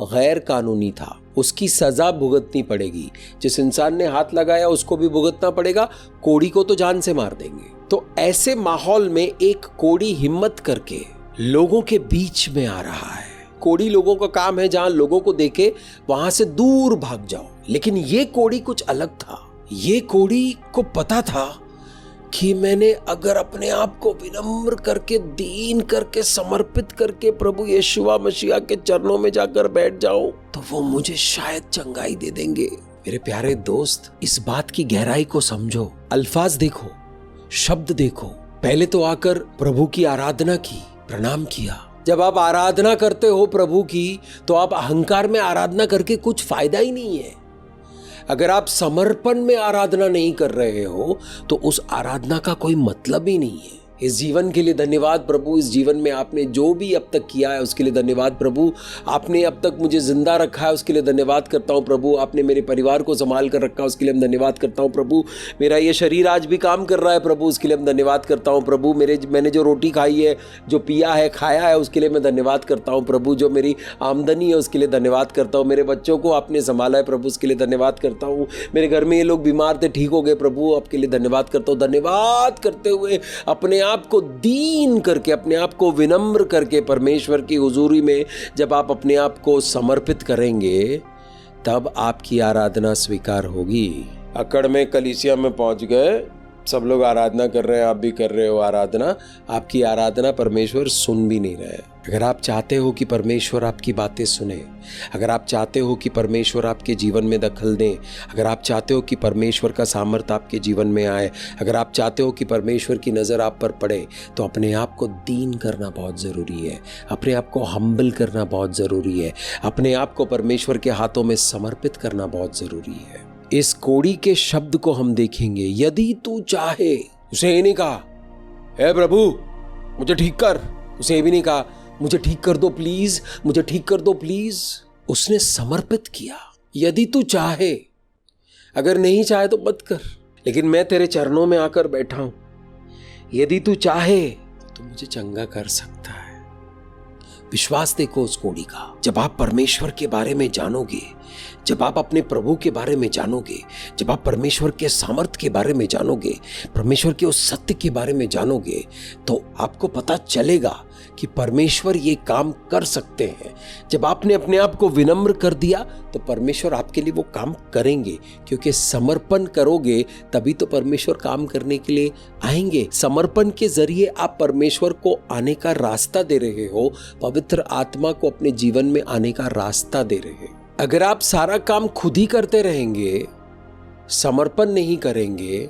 गैर कानूनी था, उसकी सजा भुगतनी पड़ेगी। जिस इंसान ने हाथ लगाया उसको भी भुगतना पड़ेगा, कोढ़ी को तो जान से मार देंगे। तो ऐसे माहौल में एक कोढ़ी हिम्मत करके लोगों के बीच में आ रहा है। कोढ़ी लोगों का काम है जहां लोगों को देखे वहां से दूर भाग जाओ, लेकिन ये कोढ़ी कुछ अलग था। ये कोढ़ी को पता था कि मैंने अगर अपने आप को विनम्र करके, दीन करके, समर्पित करके प्रभु यीशुआ मसीहा के चरणों में जाकर बैठ जाऊं तो वो मुझे शायद चंगाई दे देंगे। मेरे प्यारे दोस्त, इस बात की गहराई को समझो, अल्फाज देखो, शब्द देखो। पहले तो आकर प्रभु की आराधना की, प्रणाम किया। जब आप आराधना करते हो प्रभु की, तो आप अहंकार में आराधना करके कुछ फायदा ही नहीं है। अगर आप समर्पण में आराधना नहीं कर रहे हो तो उस आराधना का कोई मतलब ही नहीं है। इस जीवन के लिए धन्यवाद प्रभु, इस जीवन में आपने जो भी अब तक किया है उसके लिए धन्यवाद प्रभु। आपने अब तक मुझे जिंदा रखा है उसके लिए धन्यवाद करता हूँ प्रभु। आपने मेरे परिवार को संभाल कर रखा उसके लिए हम धन्यवाद करता हूँ प्रभु। मेरा ये शरीर आज भी काम कर रहा है प्रभु, उसके लिए हम धन्यवाद करता हूँ प्रभु। मैंने जो रोटी खाई है, जो पिया है, खाया है, उसके लिए मैं धन्यवाद करता हूँ प्रभु। जो मेरी आमदनी है उसके लिए धन्यवाद करता हूँ। मेरे बच्चों को आपने संभाला है प्रभु, उसके लिए धन्यवाद करता हूँ। मेरे घर में ये लोग बीमार थे, ठीक हो गए प्रभु, आपके लिए धन्यवाद करता हूँ। धन्यवाद करते हुए अपने आप को दीन करके, अपने आप को विनम्र करके परमेश्वर की हुजूरी में जब आप अपने आप को समर्पित करेंगे, तब आपकी आराधना स्वीकार होगी। अकड़ में कलीसिया में पहुंच गए, सब लोग आराधना कर रहे हैं, आप भी कर रहे हो आराधना, आपकी आराधना परमेश्वर सुन भी नहीं रहे। अगर आप चाहते हो कि परमेश्वर आपकी बातें सुने, अगर आप चाहते हो कि परमेश्वर आपके जीवन में दखल दें, अगर आप चाहते हो कि परमेश्वर का सामर्थ्य आपके जीवन में आए, अगर आप चाहते हो कि परमेश्वर की नज़र आप पर पड़े, तो अपने आप को दीन करना बहुत ज़रूरी है, अपने आप को हम्बल करना बहुत ज़रूरी है, अपने आप को परमेश्वर के हाथों में समर्पित करना बहुत ज़रूरी है। इस कोड़ी के शब्द को हम देखेंगे, यदि तू चाहे। उसे ये नहीं कहा हे प्रभु मुझे ठीक कर, उसे ये भी नहीं कहा मुझे ठीक कर दो प्लीज, मुझे ठीक कर दो प्लीज। उसने समर्पित किया, यदि तू चाहे, अगर नहीं चाहे तो मत कर, लेकिन मैं तेरे चरणों में आकर बैठा हूं, यदि तू चाहे तो मुझे चंगा कर सकता है। विश्वास देखो उस कोड़ी का। जब आप परमेश्वर के बारे में जानोगे, जब आप अपने प्रभु के बारे में जानोगे, जब आप परमेश्वर के सामर्थ्य के बारे में जानोगे, परमेश्वर के उस सत्य के बारे में जानोगे, तो आपको पता चलेगा कि परमेश्वर ये काम कर सकते हैं। जब आपने अपने आप को विनम्र कर दिया तो परमेश्वर आपके लिए वो काम करेंगे, क्योंकि समर्पण करोगे तभी तो परमेश्वर काम करने के लिए आएंगे। समर्पण के जरिए आप परमेश्वर को आने का रास्ता दे रहे हो, पवित्र आत्मा को अपने जीवन में आने का रास्ता दे रहे हो। अगर आप सारा काम खुद ही करते रहेंगे, समर्पण नहीं करेंगे,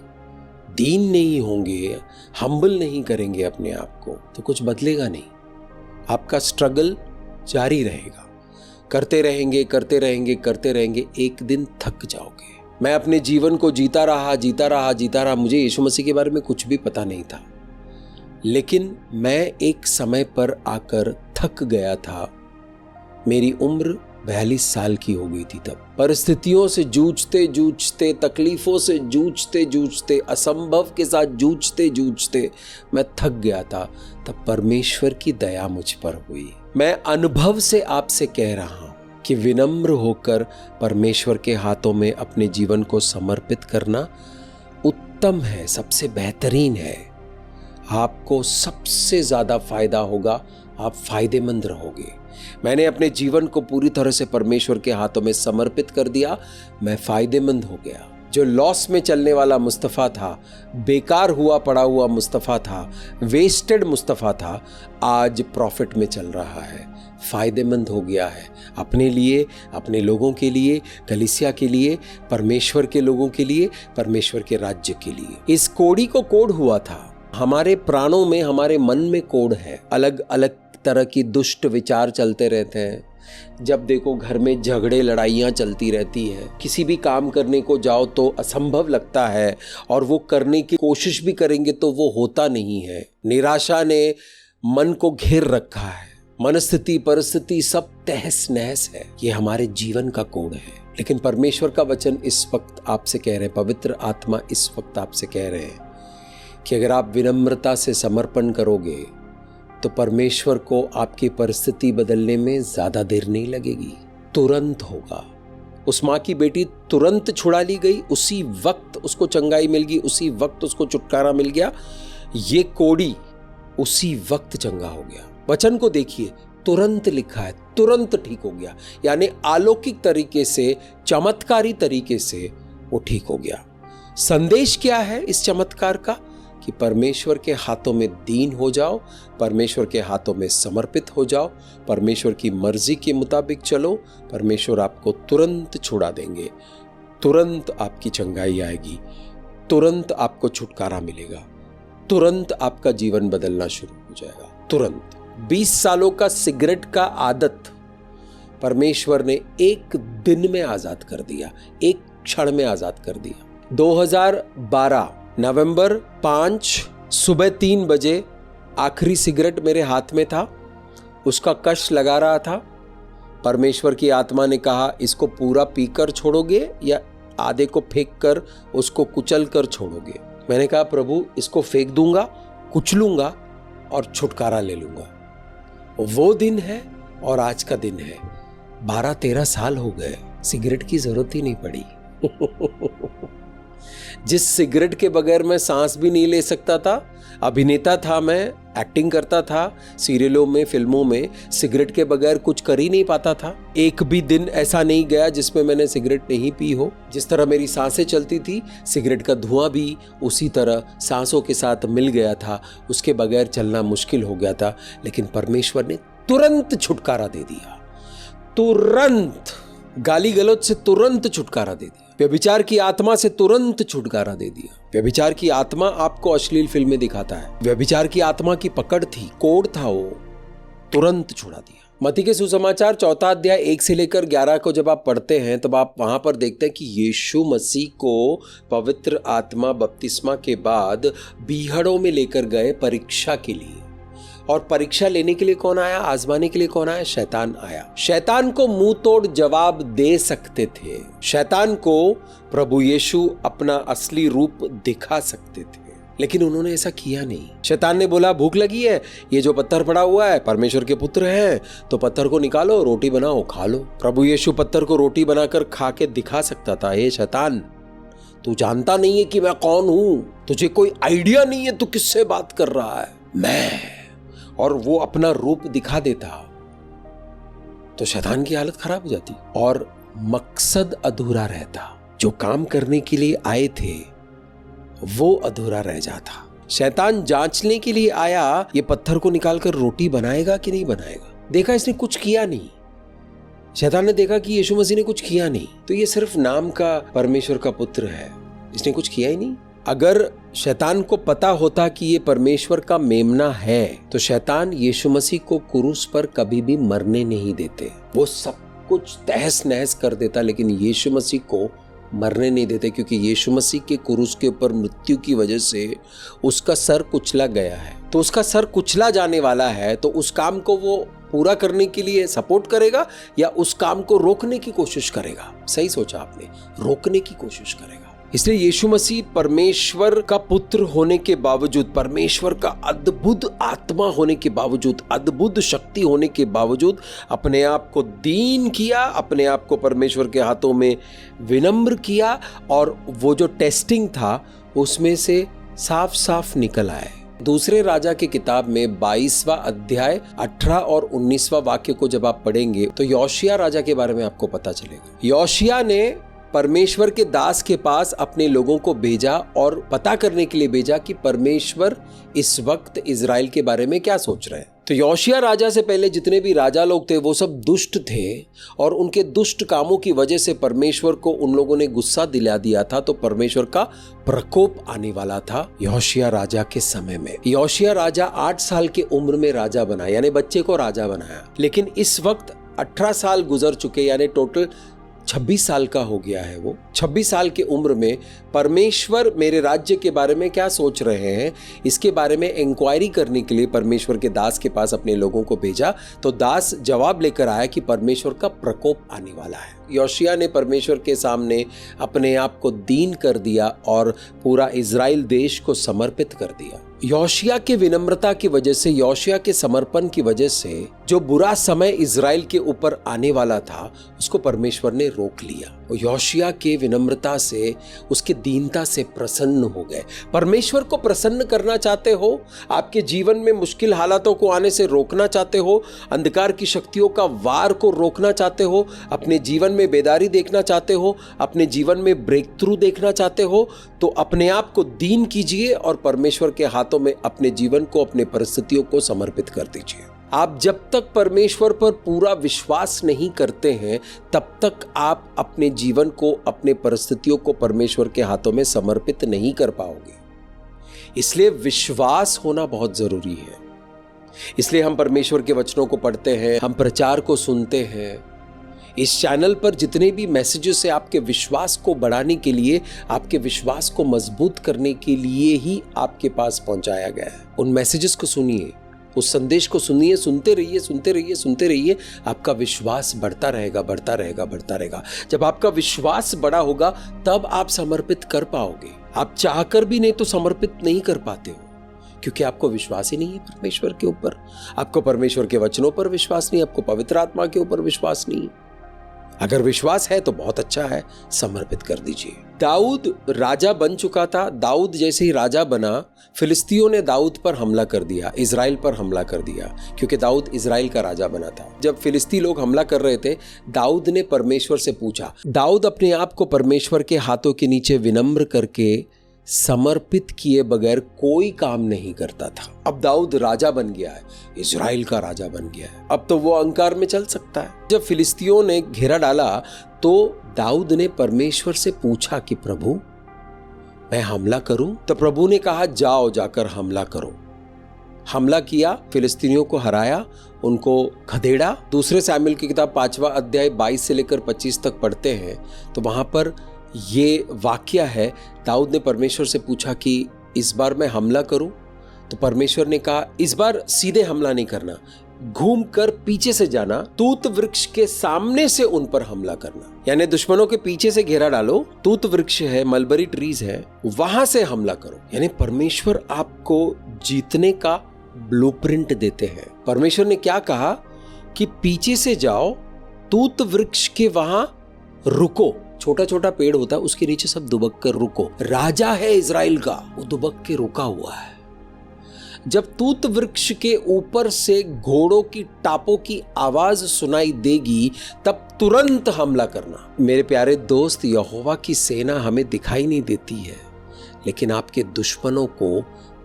दीन नहीं होंगे, हम्बल नहीं करेंगे अपने आप को, तो कुछ बदलेगा नहीं। आपका स्ट्रगल जारी रहेगा, करते रहेंगे करते रहेंगे करते रहेंगे, एक दिन थक जाओगे। मैं अपने जीवन को जीता रहा। मुझे यीशु मसीह के बारे में कुछ भी पता नहीं था, लेकिन मैं एक समय पर आकर थक गया था। मेरी उम्र 42 साल की हो गई थी तब। परिस्थितियों से जूझते जूझते, तकलीफों से जूझते जूझते, असंभव के साथ जूझते जूझते मैं थक गया था। तब परमेश्वर की दया मुझ पर हुई। मैं अनुभव से आपसे कह रहा हूं कि विनम्र होकर परमेश्वर के हाथों में अपने जीवन को समर्पित करना उत्तम है, सबसे बेहतरीन है। आपको सबसे ज्यादा फायदा होगा, आप फायदेमंद रहोगे। मैंने अपने जीवन को पूरी तरह से परमेश्वर के हाथों में समर्पित कर दिया, मैं फायदेमंद हो गया। जो लॉस में चलने वाला मुस्तफ़ा था, बेकार हुआ पड़ा हुआ मुस्तफ़ा था, वेस्टेड मुस्तफ़ा था, आज प्रॉफिट में चल रहा है, फायदेमंद हो गया है, अपने लिए, अपने लोगों के लिए, कलीसिया के लिए, परमेश्वर के लोगों के लिए, परमेश्वर के राज्य के लिए। इस कोड़ी को कोड़ हुआ था। हमारे प्राणों में, हमारे मन में कोड़ है। अलग अलग तरह की दुष्ट विचार चलते रहते हैं। जब देखो घर में झगड़े लड़ाइयाँ चलती रहती है। किसी भी काम करने को जाओ तो असंभव लगता है, और वो करने की कोशिश भी करेंगे तो वो होता नहीं है। निराशा ने मन को घेर रखा है। मनस्थिति, परिस्थिति सब तहस नहस है। ये हमारे जीवन का कोड़ है। लेकिन परमेश्वर का वचन इस वक्त आपसे कह रहे हैं, पवित्र आत्मा इस वक्त आपसे कह रहे हैं कि अगर आप विनम्रता से समर्पण करोगे तो परमेश्वर को आपकी परिस्थिति बदलने में ज्यादा देर नहीं लगेगी, तुरंत होगा। उस माँ की बेटी तुरंत छुड़ा ली गई, उसी वक्त उसको चंगाई मिल गई, उसी वक्त उसको छुटकारा मिल गया। ये कोड़ी उसी वक्त चंगा हो गया। वचन को देखिए, तुरंत लिखा है, तुरंत ठीक हो गया, यानी अलौकिक तरीके से, चमत्कारी तरीके से वो ठीक हो गया। संदेश क्या है इस चमत्कार का? कि परमेश्वर के हाथों में दीन हो जाओ, परमेश्वर के हाथों में समर्पित हो जाओ, परमेश्वर की मर्जी के मुताबिक चलो, परमेश्वर आपको तुरंत छुड़ा देंगे, तुरंत आपकी चंगाई आएगी, तुरंत आपको छुटकारा मिलेगा, तुरंत आपका जीवन बदलना शुरू हो जाएगा, तुरंत। 20 सालों का सिगरेट का आदत परमेश्वर ने एक दिन में आजाद कर दिया, एक क्षण में आजाद कर दिया। 2012 नवंबर 5 सुबह 3 बजे आखिरी सिगरेट मेरे हाथ में था, उसका कश लगा रहा था। परमेश्वर की आत्मा ने कहा, इसको पूरा पीकर छोड़ोगे या आधे को फेंक कर उसको कुचल कर छोड़ोगे? मैंने कहा, प्रभु इसको फेंक दूंगा, कुचलूंगा और छुटकारा ले लूंगा। वो दिन है और आज का दिन है। 12-13 साल हो गए, सिगरेट की जरूरत ही नहीं पड़ी। जिस सिगरेट के बगैर मैं सांस भी नहीं ले सकता था, अभिनेता था मैं, एक्टिंग करता था, सीरियलों में, फिल्मों में सिगरेट के बगैर कुछ कर ही नहीं पाता था। एक भी दिन ऐसा नहीं गया जिसमें मैंने सिगरेट नहीं पी हो। जिस तरह मेरी सांसें चलती थी, सिगरेट का धुआं भी उसी तरह सांसों के साथ मिल गया था। उसके बगैर चलना मुश्किल हो गया था, लेकिन परमेश्वर ने तुरंत छुटकारा दे दिया। तुरंत गाली गलौज से तुरंत छुटकारा दे दिया। व्यभिचार की आत्मा से तुरंत छुटकारा दे दिया। व्यभिचार की आत्मा आपको अश्लील फिल्में दिखाता है। व्यभिचार की आत्मा की पकड़ थी, कोड था, वो तुरंत छुड़ा दिया। मत्ती के सुसमाचार 4 अध्याय 1 से लेकर 11 को जब आप पढ़ते हैं तब आप वहां पर देखते हैं कि यीशु मसीह को पवित्र आत्मा बपतिस्मा के बाद बीहड़ों में लेकर गए परीक्षा के लिए। और परीक्षा लेने के लिए कौन आया? आजमाने के लिए कौन आया? शैतान आया। शैतान को मुंह तोड़ जवाब दे सकते थे। शैतान को प्रभु यीशु अपना असली रूप दिखा सकते थे, लेकिन उन्होंने ऐसा किया नहीं। शैतान ने बोला, भूख लगी है, ये जो पत्थर पड़ा हुआ है परमेश्वर के पुत्र हैं, तो पत्थर को निकालो, रोटी बनाओ, खा लो। प्रभु यीशु पत्थर को रोटी बनाकर खा के दिखा सकता था, हे शैतान, तू जानता नहीं है कि मैं कौन हूं, तुझे कोई आइडिया नहीं है, तू किससे बात कर रहा है, मैं। और वो अपना रूप दिखा देता तो शैतान की हालत खराब हो जाती और मकसद अधूरा रहता। जो काम करने के लिए आए थे वो अधूरा रह जाता। शैतान जांचने के लिए आया, ये पत्थर को निकालकर रोटी बनाएगा कि नहीं बनाएगा। देखा इसने कुछ किया नहीं। शैतान ने देखा कि यीशु मसीह ने कुछ किया नहीं, तो ये सिर्फ नाम का परमेश्वर का पुत्र है, इसने कुछ किया ही नहीं। अगर शैतान को पता होता कि ये परमेश्वर का मेमना है तो शैतान यीशु मसीह को क्रूस पर कभी भी मरने नहीं देते। वो सब कुछ तहस नहस कर देता, लेकिन यीशु मसीह को मरने नहीं देते, क्योंकि यीशु मसीह के क्रूस के ऊपर मृत्यु की वजह से उसका सर कुचला गया है। तो उसका सर कुचला जाने वाला है, तो उस काम को वो पूरा करने के लिए सपोर्ट करेगा या उस काम को रोकने की कोशिश करेगा? सही सोचा आपने, रोकने की कोशिश करेगा। इसलिए यीशु मसीह परमेश्वर का पुत्र होने के बावजूद, परमेश्वर का अद्भुत आत्मा होने के बावजूद, अद्भुत शक्ति होने के बावजूद अपने आप को दीन किया, अपने आप को परमेश्वर के हाथों में विनम्र किया, और वो जो टेस्टिंग था उसमें से साफ साफ निकल आए। दूसरे राजा की किताब में 22वां अध्याय 18 और 19वां वाक्य को जब आप पढ़ेंगे तो योशिया राजा के बारे में आपको पता चलेगा। योशिया ने परमेश्वर के दास के पास अपने लोगों को भेजा और पता करने के लिए भेजा कि परमेश्वर इस वक्त इजराइल के बारे में क्या सोच रहे हैं। तो योशिया राजा से पहले जितने भी राजा लोग थे वो सब दुष्ट थे, और उनके दुष्ट कामों की वजह से परमेश्वर को उन लोगों ने गुस्सा दिला दिया था। तो परमेश्वर का प्रकोप आने वाला था योशिया राजा के समय में। योशिया राजा 8 साल की उम्र में राजा बना, यानी बच्चे को राजा बनाया। लेकिन इस वक्त 18 साल गुजर चुके, यानी टोटल 26 साल का हो गया है। वो 26 साल की उम्र में परमेश्वर मेरे राज्य के बारे में क्या सोच रहे हैं, इसके बारे में इंक्वायरी करने के लिए परमेश्वर के दास के पास अपने लोगों को भेजा। तो दास जवाब लेकर आया कि परमेश्वर का प्रकोप आने वाला है। योशिया ने परमेश्वर के सामने अपने आप को दीन कर दिया और पूरा इजराइल देश को समर्पित कर दिया। योशिया के विनम्रता की वजह से, योशिया के समर्पण की वजह से जो बुरा समय इजराइल के ऊपर आने वाला था उसको परमेश्वर ने रोक लिया। योशिया के विनम्रता से, उसके दीनता से प्रसन्न हो गए। परमेश्वर को प्रसन्न करना चाहते हो, आपके जीवन में मुश्किल हालातों को आने से रोकना चाहते हो, अंधकार की शक्तियों का वार को रोकना चाहते हो, अपने जीवन में बेदारी देखना चाहते हो, अपने जीवन में ब्रेक थ्रू देखना चाहते हो, तो अपने आप को दीन कीजिए और परमेश्वर के हाथों में अपने जीवन को, अपने परिस्थितियों को समर्पित कर दीजिए। आप जब तक परमेश्वर पर पूरा विश्वास नहीं करते हैं तब तक आप अपने जीवन को, अपने परिस्थितियों को परमेश्वर के हाथों में समर्पित नहीं कर पाओगे। इसलिए विश्वास होना बहुत जरूरी है। इसलिए हम परमेश्वर के वचनों को पढ़ते हैं, हम प्रचार को सुनते हैं। इस चैनल पर जितने भी मैसेजेस है आपके विश्वास को बढ़ाने के लिए, आपके विश्वास को मजबूत करने के लिए ही आपके पास पहुंचाया गया है। उन मैसेजेस को सुनिए, उस संदेश को सुनिए, सुनते रहिए, सुनते रहिए, सुनते रहिए। आपका विश्वास बढ़ता रहेगा, बढ़ता रहेगा, बढ़ता रहेगा। जब आपका विश्वास बड़ा होगा तब आप समर्पित कर पाओगे। आप चाहकर भी नहीं तो समर्पित नहीं कर पाते हो, क्योंकि आपको विश्वास ही नहीं है परमेश्वर के ऊपर। आपको परमेश्वर के वचनों पर विश्वास नहीं, आपको पवित्र आत्मा के ऊपर विश्वास नहीं। अगर विश्वास है तो बहुत अच्छा है, समर्पित कर दीजिए। दाऊद राजा बन चुका था। दाऊद जैसे ही राजा बना, फिलिस्तियों ने दाऊद पर हमला कर दिया, इजराइल पर हमला कर दिया, क्योंकि दाऊद इजराइल का राजा बना था। जब फिलिस्ती लोग हमला कर रहे थे, दाऊद ने परमेश्वर से पूछा। दाऊद अपने आप को परमेश्वर के हाथों के नीचे विनम्र करके समर्पित किए बगैर कोई काम नहीं करता था। अब दाऊद राजा बन गया है, इजराइल का राजा बन गया है, अब तो वो अहंकार में चल सकता है। जब फिलिस्तियों ने घेरा डाला तो दाऊद ने परमेश्वर से पूछा कि प्रभु, मैं हमला करूं? तो प्रभु ने कहा, जाओ, जाकर हमला करो। हमला किया, फिलिस्तीनियों को हराया, उनको खदेड़ा। दूसरे शमूएल की किताब 5वां अध्याय 22 से लेकर 25 तक पढ़ते हैं तो वहां पर ये वाक्य है। दाऊद ने परमेश्वर से पूछा कि इस बार मैं हमला करूं? तो परमेश्वर ने कहा, इस बार सीधे हमला नहीं करना, घूमकर पीछे से जाना, तूत वृक्ष के सामने से उन पर हमला करना। यानी दुश्मनों के पीछे से घेरा डालो, तूत वृक्ष है, मलबरी ट्रीज है, वहां से हमला करो। यानी परमेश्वर आपको जीतने का ब्लूप्रिंट देते हैं। परमेश्वर ने क्या कहा कि पीछे से जाओ, तूत वृक्ष के वहां रुको। छोटा छोटा पेड़ होता है, उसके नीचे सब दुबक कर रुको। राजा है इजराइल का, वो दुबक के रुका हुआ है। जब तूत वृक्ष के ऊपर से घोड़ों की टापों की आवाज सुनाई देगी, तब तुरंत हमला करना। मेरे प्यारे दोस्त, यहोवा की सेना हमें दिखाई नहीं देती है, लेकिन आपके दुश्मनों को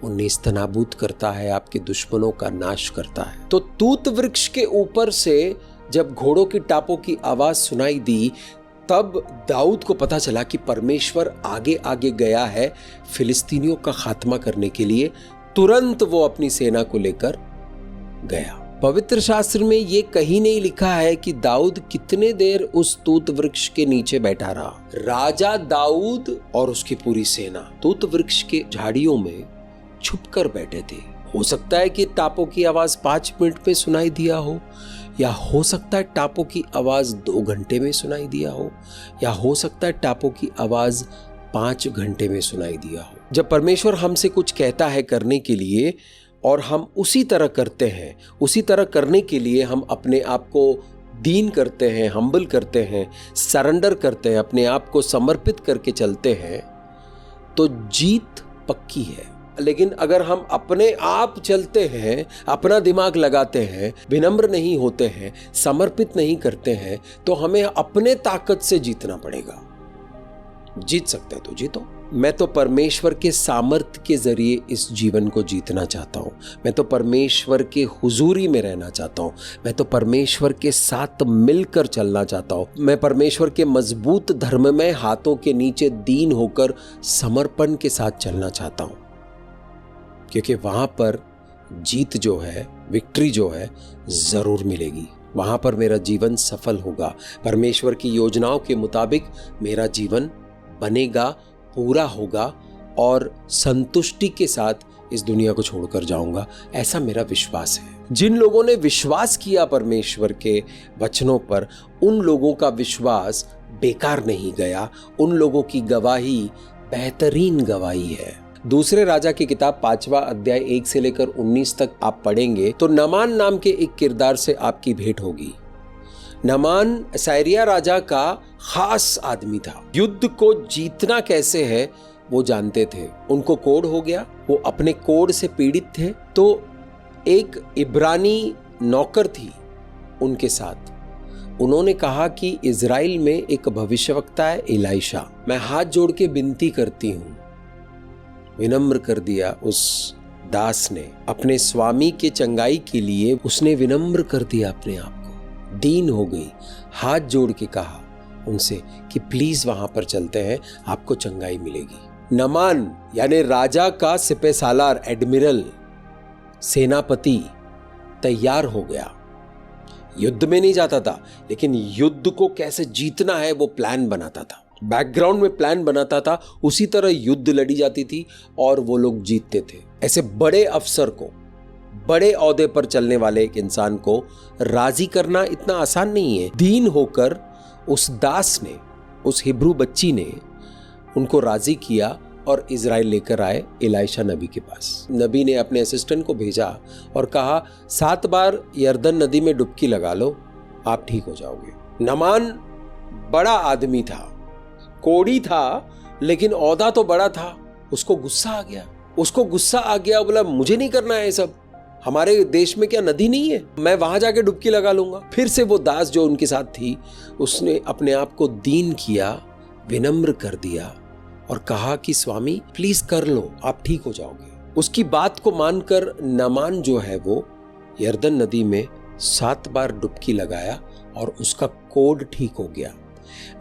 वो नेस्तनाबूद करता है, आपके दुश्मनों का नाश करता है। तो तूत वृक्ष के ऊपर से जब घोड़ों की टापों की आवाज सुनाई दी, तब दाऊद को पता चला कि परमेश्वर आगे आगे गया है फिलिस्तीनियों का खात्मा करने के लिए। तुरंत वो अपनी सेना को लेकर गया। पवित्र शास्त्र में ये कहीं नहीं लिखा है कि दाऊद कितने देर उस तूत वृक्ष के नीचे बैठा रहा। राजा दाऊद और उसकी पूरी सेना तूत वृक्ष के झाड़ियों में छुपकर बैठे थे। हो सकता है कि टापों की आवाज 5 मिनट में सुनाई दिया हो, या हो सकता है टापों की आवाज 2 घंटे में सुनाई दिया हो, या हो सकता है टापों की आवाज 5 घंटे में सुनाई दिया हो। जब परमेश्वर हमसे कुछ कहता है करने के लिए और हम उसी तरह करते हैं, उसी तरह करने के लिए हम अपने आप को दीन करते हैं, हम्बल करते हैं, सरेंडर करते हैं, अपने आप को समर्पित करके चलते हैं, तो जीत पक्की है। लेकिन अगर हम अपने आप चलते हैं, अपना दिमाग लगाते हैं, विनम्र नहीं होते हैं, समर्पित नहीं करते हैं, तो हमें अपने ताकत से जीतना पड़ेगा। जीत सकते हैं तो जीतो। मैं तो परमेश्वर के सामर्थ्य के जरिए इस जीवन को जीतना चाहता हूं। मैं तो परमेश्वर के हुजूरी में रहना चाहता हूं। मैं तो परमेश्वर के साथ मिलकर चलना चाहता हूं। मैं परमेश्वर के मजबूत धर्ममय हाथों के नीचे दीन होकर समर्पण के साथ चलना चाहता हूं, क्योंकि वहां पर जीत जो है, विक्ट्री जो है, जरूर मिलेगी। वहां पर मेरा जीवन सफल होगा। परमेश्वर की योजनाओं के मुताबिक मेरा जीवन बनेगा, पूरा होगा और संतुष्टि के साथ इस दुनिया को छोड़कर जाऊंगा, ऐसा मेरा विश्वास है। जिन लोगों ने विश्वास किया परमेश्वर के वचनों पर, उन लोगों का विश्वास बेकार नहीं गया। उन लोगों की गवाही बेहतरीन गवाही है। दूसरे राजा की किताब 5वां अध्याय 1 से लेकर 19 तक आप पढ़ेंगे तो नामान नाम के एक किरदार से आपकी भेंट होगी। नामान सायरिया राजा का खास आदमी था। युद्ध को जीतना कैसे है वो जानते थे। उनको कोढ़ हो गया, वो अपने कोढ़ से पीड़ित थे। तो एक इब्रानी नौकर थी उनके साथ। उन्होंने कहा कि इजराइल में एक भविष्यवक्ता है एलीशा, मैं हाथ जोड़ के विनती करती हूं। विनम्र कर दिया उस दास ने अपने स्वामी के चंगाई के लिए। उसने विनम्र कर दिया अपने आप को, दीन हो गई, हाथ जोड़ के कहा उनसे कि प्लीज वहां पर चलते हैं, आपको चंगाई मिलेगी। नमान यानी राजा का सिपह सालार, एडमिरल, सेनापति तैयार हो गया। युद्ध में नहीं जाता था, लेकिन युद्ध को कैसे जीतना है वो प्लान बनाता था। बैकग्राउंड में प्लान बनाता था, उसी तरह युद्ध लड़ी जाती थी और वो लोग जीतते थे। ऐसे बड़े अफसर को, बड़े ओहदे पर चलने वाले एक इंसान को राजी करना इतना आसान नहीं है। दीन होकर उस दास ने, उस हिब्रू बच्ची ने उनको राजी किया और इजराइल लेकर आए एलीशा नबी के पास। नबी ने अपने असिस्टेंट को भेजा और कहा 7 बार यर्दन नदी में डुबकी लगा लो, आप ठीक हो जाओगे। नमान बड़ा आदमी था, कोड़ी था, लेकिन औदा तो बड़ा था। उसको गुस्सा आ गया, बोला मुझे नहीं करना है ये सब, हमारे देश में क्या नदी नहीं है, मैं वहां जाके डुबकी लगा लूंगा। फिर से वो दास जो उनके साथ थी, उसने अपने आप को दीन किया, विनम्र कर दिया और कहा कि स्वामी प्लीज कर लो, आप ठीक हो जाओगे। उसकी बात को मानकर नामान जो है वो यर्दन नदी में 7 बार डुबकी लगाया और उसका कोढ़ ठीक हो गया।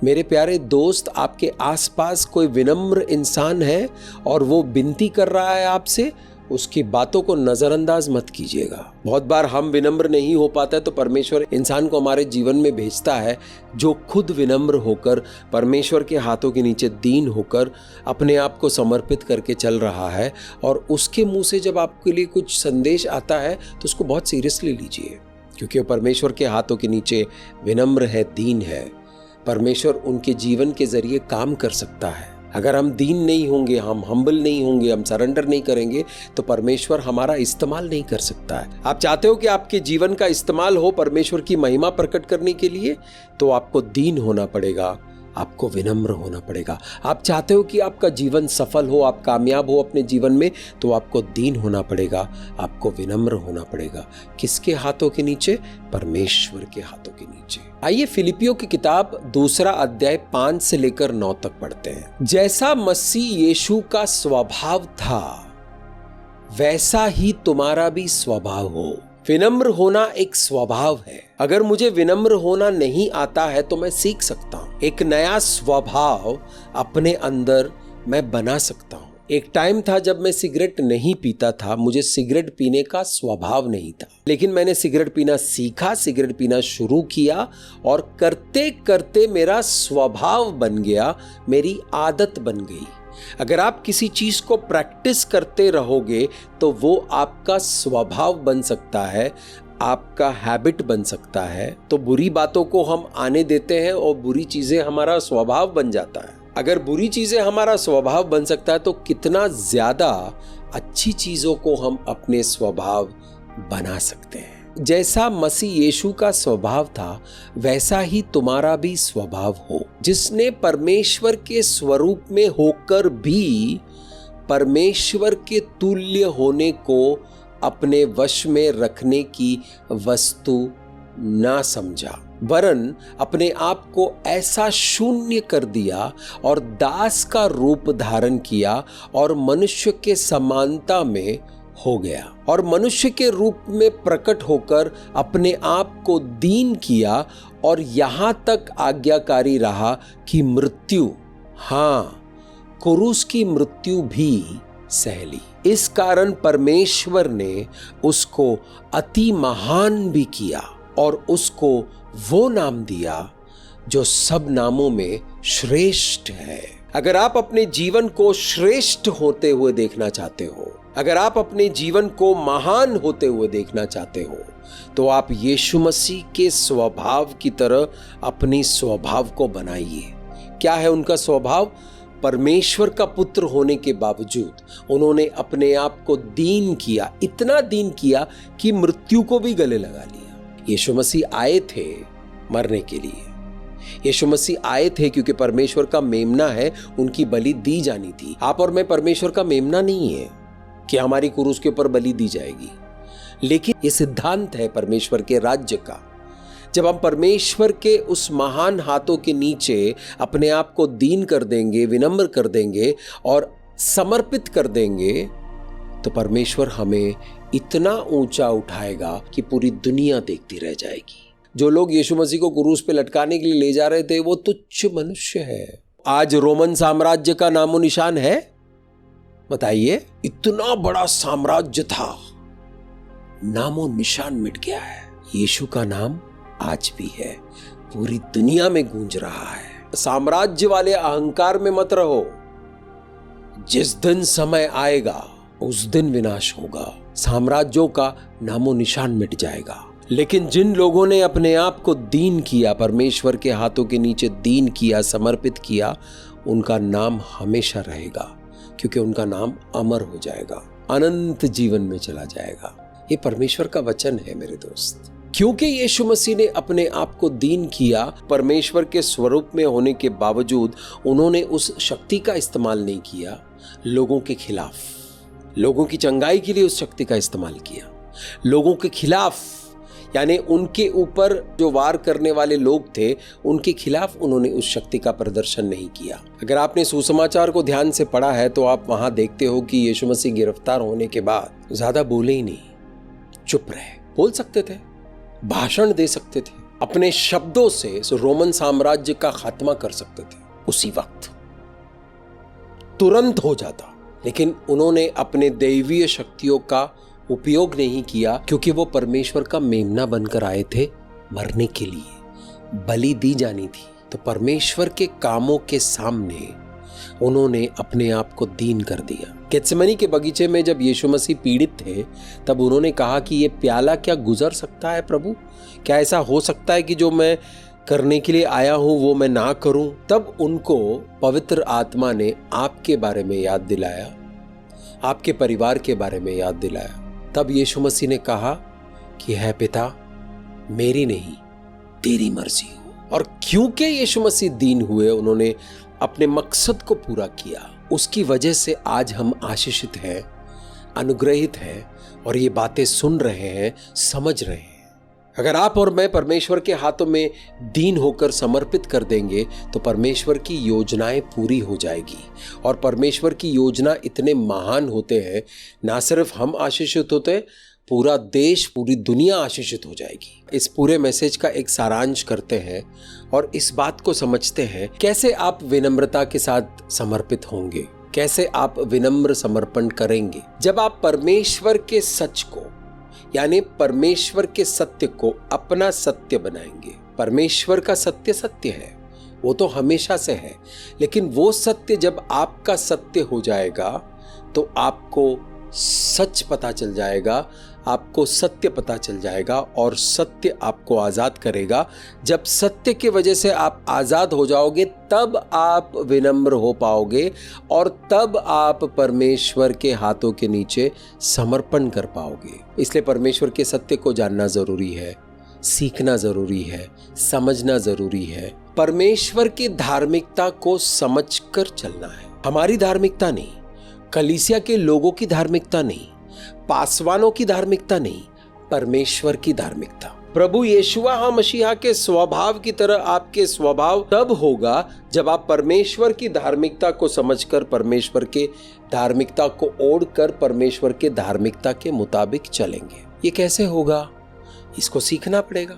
मेरे प्यारे दोस्त, आपके आसपास कोई विनम्र इंसान है और वो विनती कर रहा है आपसे, उसकी बातों को नजरअंदाज मत कीजिएगा। बहुत बार हम विनम्र नहीं हो पाता है तो परमेश्वर इंसान को हमारे जीवन में भेजता है जो खुद विनम्र होकर परमेश्वर के हाथों के नीचे दीन होकर अपने आप को समर्पित करके चल रहा है। और उसके मुंह से जब आपके लिए कुछ संदेश आता है तो उसको बहुत सीरियसली लीजिए, क्योंकि वो परमेश्वर के हाथों के नीचे विनम्र है, दीन है। परमेश्वर उनके जीवन के जरिए काम कर सकता है। अगर हम दीन नहीं होंगे, हम हम्बल नहीं होंगे, हम सरेंडर नहीं करेंगे तो परमेश्वर हमारा इस्तेमाल नहीं कर सकता है। आप चाहते हो कि आपके जीवन का इस्तेमाल हो परमेश्वर की महिमा प्रकट करने के लिए, तो आपको दीन होना पड़ेगा, आपको विनम्र होना पड़ेगा। आप चाहते हो कि आपका जीवन सफल हो, आप कामयाब हो अपने जीवन में, तो आपको दीन होना पड़ेगा, आपको विनम्र होना पड़ेगा। किसके हाथों के नीचे? परमेश्वर के हाथों के नीचे। आइए फिलिपियों की किताब 2 अध्याय 5 से लेकर 9 तक पढ़ते हैं। जैसा मसीह यीशु का स्वभाव था वैसा ही तुम्हारा भी स्वभाव हो। विनम्र होना एक स्वभाव है। अगर मुझे विनम्र होना नहीं आता है तो मैं सीख सकता हूँ। एक नया स्वभाव अपने अंदर मैं बना सकता हूँ। एक टाइम था जब मैं सिगरेट नहीं पीता था, मुझे सिगरेट पीने का स्वभाव नहीं था, लेकिन मैंने सिगरेट पीना सीखा, सिगरेट पीना शुरू किया और करते करते मेरा स्वभाव बन गया, मेरी आदत बन गई। अगर आप किसी चीज को प्रैक्टिस करते रहोगे तो वो आपका स्वभाव बन सकता है, आपका हैबिट बन सकता है। तो बुरी बातों को हम आने देते हैं और बुरी चीजें हमारा स्वभाव बन जाता है। अगर बुरी चीजें हमारा स्वभाव बन सकता है तो कितना ज्यादा अच्छी चीजों को हम अपने स्वभाव बना सकते हैं। जैसा मसीह यीशु का स्वभाव था वैसा ही तुम्हारा भी स्वभाव हो, जिसने परमेश्वर के स्वरूप में होकर भी परमेश्वर के तुल्य होने को अपने वश में रखने की वस्तु ना समझा, वरन अपने आप को ऐसा शून्य कर दिया और दास का रूप धारण किया और मनुष्य के समानता में हो गया और मनुष्य के रूप में प्रकट होकर अपने आप को दीन किया और यहाँ तक आज्ञाकारी रहा कि मृत्यु, हाँ, क्रूस की मृत्यु भी सह ली। इस कारण परमेश्वर ने उसको अति महान भी किया और उसको वो नाम दिया जो सब नामों में श्रेष्ठ है। अगर आप अपने जीवन को श्रेष्ठ होते हुए देखना चाहते हो, अगर आप अपने जीवन को महान होते हुए देखना चाहते हो, तो आप यीशु मसीह के स्वभाव की तरह अपनी स्वभाव को बनाइए। क्या है उनका स्वभाव? परमेश्वर का पुत्र होने के बावजूद उन्होंने अपने आप को दीन किया, इतना दीन किया कि मृत्यु को भी गले लगा लिया। यीशु मसीह आए थे मरने के लिए, यीशु मसीह आए थे क्योंकि परमेश्वर का मेमना है, उनकी बलि दी जानी थी। आप और मैं परमेश्वर का मेमना नहीं है कि हमारी क्रूस के ऊपर बलि दी जाएगी, लेकिन ये सिद्धांत है परमेश्वर के राज्य का। जब हम परमेश्वर के उस महान हाथों के नीचे अपने आप को दीन कर देंगे, विनम्र कर देंगे और समर्पित कर देंगे, तो परमेश्वर हमें इतना ऊंचा उठाएगा कि पूरी दुनिया देखती रह जाएगी। जो लोग यीशु मसीह को क्रूस पे लटकाने के लिए ले जा रहे थे वो तुच्छ मनुष्य है। आज रोमन साम्राज्य का नामो निशान है? बताइए, इतना बड़ा साम्राज्य था, नामो निशान मिट गया है। यीशु का नाम आज भी है, पूरी दुनिया में गूंज रहा है। साम्राज्य वाले अहंकार में मत रहो, जिस दिन समय आएगा उस दिन विनाश होगा, साम्राज्यों का नामो निशान मिट जाएगा। लेकिन जिन लोगों ने अपने आप को दीन किया, परमेश्वर के हाथों के नीचे दीन किया, समर्पित किया, उनका नाम हमेशा रहेगा, क्योंकि उनका नाम अमर हो जाएगा, अनंत जीवन में चला जाएगा। ये परमेश्वर का वचन है मेरे दोस्त। क्योंकि यीशु मसीह ने अपने आप को दीन किया, परमेश्वर के स्वरूप में होने के बावजूद उन्होंने उस शक्ति का इस्तेमाल नहीं किया लोगों के खिलाफ, लोगों की चंगाई के लिए उस शक्ति का इस्तेमाल किया। लोगों के खिलाफ यानी उनके ऊपर जो वार करने वाले लोग थे उनके खिलाफ उन्होंने उस शक्ति का प्रदर्शन नहीं किया। अगर आपने सुसमाचार को ध्यान से पढ़ा है तो आप वहां देखते हो कि यीशु मसीह गिरफ्तार होने के बाद ज्यादा बोले ही नहीं, चुप रहे। बोल सकते थे, भाषण दे सकते थे, अपने शब्दों से रोमन साम्राज्य का खात्मा कर सकते थे, उसी वक्त तुरंत हो जाता। लेकिन उन्होंने अपने दैवीय शक्तियों का उपयोग नहीं किया, क्योंकि वो परमेश्वर का मेमना बनकर आए थे मरने के लिए, बलि दी जानी थी। तो परमेश्वर के कामों के सामने उन्होंने अपने आप को दीन कर दिया। गेत्सेमनी के बगीचे में जब यीशु मसीह पीड़ित थे तब उन्होंने कहा कि ये प्याला क्या गुजर सकता है प्रभु? क्या ऐसा हो सकता है कि जो मैं करने के लिए आया हूं वो मैं ना करूं? तब उनको पवित्र आत्मा ने आपके बारे में याद दिलाया, आपके परिवार के बारे में याद दिलाया। तब यीशु मसीह ने कहा कि है पिता, मेरी नहीं तेरी मर्जी हो। और क्योंकि यीशु मसीह दीन हुए, उन्होंने अपने मकसद को पूरा किया, उसकी वजह से आज हम आशीषित हैं, अनुग्रहित हैं और ये बातें सुन रहे हैं, समझ रहे हैं। अगर आप और मैं परमेश्वर के हाथों में दीन होकर समर्पित कर देंगे तो परमेश्वर की योजनाएं पूरी हो जाएगी। और परमेश्वर की योजना इतने महान होते हैं, ना सिर्फ हम आशीषित होते, पूरा देश, पूरी दुनिया आशीषित हो जाएगी। इस पूरे मैसेज का एक सारांश करते हैं और इस बात को समझते हैं कैसे आप विनम्रता के साथ समर्पित होंगे, कैसे आप विनम्र समर्पण करेंगे। जब आप परमेश्वर के सच को यानी परमेश्वर के सत्य को अपना सत्य बनाएंगे। परमेश्वर का सत्य सत्य है, वो तो हमेशा से है, लेकिन वो सत्य जब आपका सत्य हो जाएगा तो आपको सच पता चल जाएगा, आपको सत्य पता चल जाएगा और सत्य आपको आजाद करेगा। जब सत्य की वजह से आप आजाद हो जाओगे तब आप विनम्र हो पाओगे और तब आप परमेश्वर के हाथों के नीचे समर्पण कर पाओगे। इसलिए परमेश्वर के सत्य को जानना जरूरी है, सीखना जरूरी है, समझना जरूरी है। परमेश्वर की धार्मिकता को समझकर चलना है, हमारी धार्मिकता नहीं, कलीसिया के लोगों की धार्मिकता नहीं, पासवानों की धार्मिकता नहीं, परमेश्वर की धार्मिकता। प्रभु यीशुआ मसीहा के स्वभाव की तरह आपके स्वभाव तब होगा जब आप परमेश्वर की धार्मिकता को समझकर, परमेश्वर के धार्मिकता को ओढ़कर परमेश्वर के धार्मिकता के मुताबिक चलेंगे। ये कैसे होगा? इसको सीखना पड़ेगा,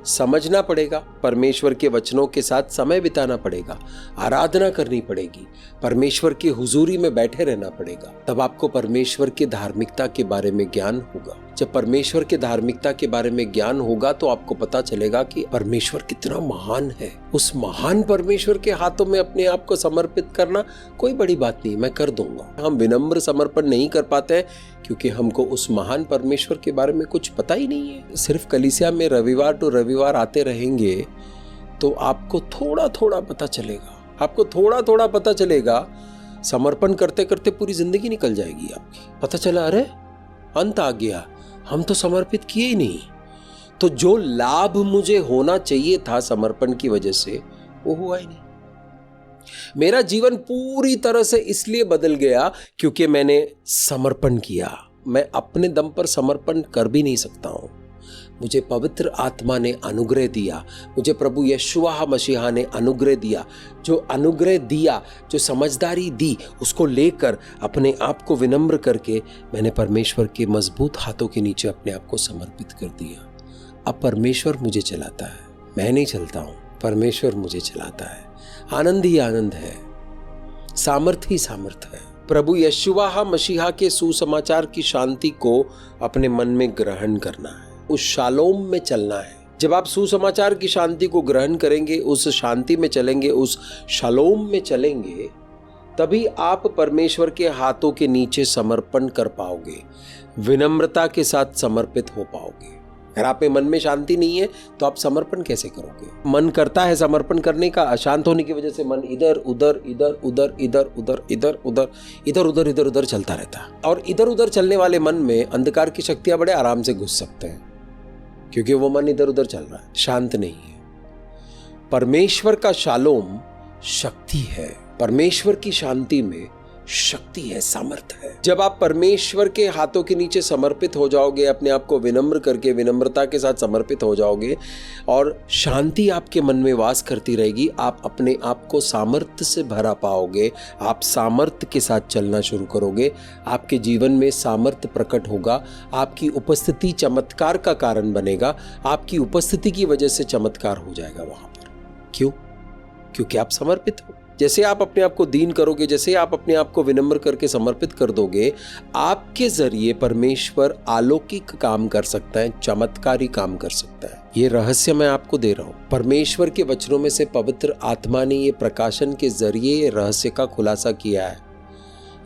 समझना पड़ेगा, परमेश्वर के वचनों के साथ समय बिताना पड़ेगा, आराधना करनी पड़ेगी, परमेश्वर की हुजूरी में बैठे रहना पड़ेगा। तब आपको परमेश्वर की धार्मिकता के बारे में ज्ञान होगा। जब परमेश्वर के धार्मिकता के बारे में ज्ञान होगा तो आपको पता चलेगा कि परमेश्वर कितना महान है। उस महान परमेश्वर के हाथों में अपने आप को समर्पित करना कोई बड़ी बात नहीं, मैं कर दूंगा। हम विनम्र समर्पण नहीं कर पाते हैं क्योंकि हमको उस महान परमेश्वर के बारे में कुछ पता ही नहीं है। सिर्फ कलीसिया में रविवार टू रविवार आते रहेंगे तो आपको थोड़ा थोड़ा पता चलेगा, आपको थोड़ा थोड़ा पता चलेगा। समर्पण करते करते पूरी जिंदगी निकल जाएगी आपकी। पता चला, अरे अंत आ गया, हम तो समर्पित किए ही नहीं। तो जो लाभ मुझे होना चाहिए था समर्पण की वजह से, वो हुआ ही नहीं। मेरा जीवन पूरी तरह से इसलिए बदल गया क्योंकि मैंने समर्पण किया। मैं अपने दम पर समर्पण कर भी नहीं सकता हूं। मुझे पवित्र आत्मा ने अनुग्रह दिया, मुझे प्रभु यीशुआ मसीहा ने अनुग्रह दिया। जो अनुग्रह दिया, जो समझदारी दी, उसको लेकर अपने आप को विनम्र करके मैंने परमेश्वर के मजबूत हाथों के नीचे अपने आप को समर्पित कर दिया। अब परमेश्वर मुझे चलाता है, मैं नहीं चलता हूँ, परमेश्वर मुझे चलाता है। आनंद ही आनंद है, सामर्थ ही सामर्थ है। प्रभु यीशुआ मसीहा के सुसमाचार की शांति को अपने मन में ग्रहण करना है, उस शालोम में चलना है। जब आप सुसमाचार की शांति को ग्रहण करेंगे, उस शांति में चलेंगे, उस शालोम में चलेंगे, तभी आप परमेश्वर के हाथों के नीचे समर्पण कर पाओगे, विनम्रता के साथ समर्पित हो पाओगे। अगर आप में मन में शांति नहीं है तो आप समर्पण कैसे करोगे? मन करता है समर्पण करने का, अशांत होने की वजह से मन इधर उधर इधर उधर इधर उधर इधर उधर इधर उधर इधर उधर चलता रहता है। और इधर उधर चलने वाले मन में अंधकार की शक्तियां बड़े आराम से घुस सकते हैं। क्योंकि वो मन इधर उधर चल रहा है, शांत नहीं है। परमेश्वर का शालोम शक्ति है, परमेश्वर की शांति में शक्ति है, सामर्थ है। जब आप परमेश्वर के हाथों के नीचे समर्पित हो जाओगे, अपने आप को विनम्र करके विनम्रता के साथ समर्पित हो जाओगे और शांति आपके मन में वास करती रहेगी, आप अपने आप को सामर्थ्य से भरा पाओगे, आप सामर्थ्य के साथ चलना शुरू करोगे, आपके जीवन में सामर्थ्य प्रकट होगा, आपकी उपस्थिति चमत्कार का कारण बनेगा, आपकी उपस्थिति की वजह से चमत्कार हो जाएगा वहां पर। क्यों? क्योंकि आप समर्पित हो। जैसे आप अपने आप को दीन करोगे, जैसे आप अपने आप को विनम्र करके समर्पित कर दोगे, आपके जरिए परमेश्वर अलौकिक काम कर सकता है, चमत्कारी काम कर सकता है। ये रहस्य मैं आपको दे रहा हूं। परमेश्वर के वचनों में से पवित्र आत्मा ने ये प्रकाशन के जरिए ये रहस्य का खुलासा किया है।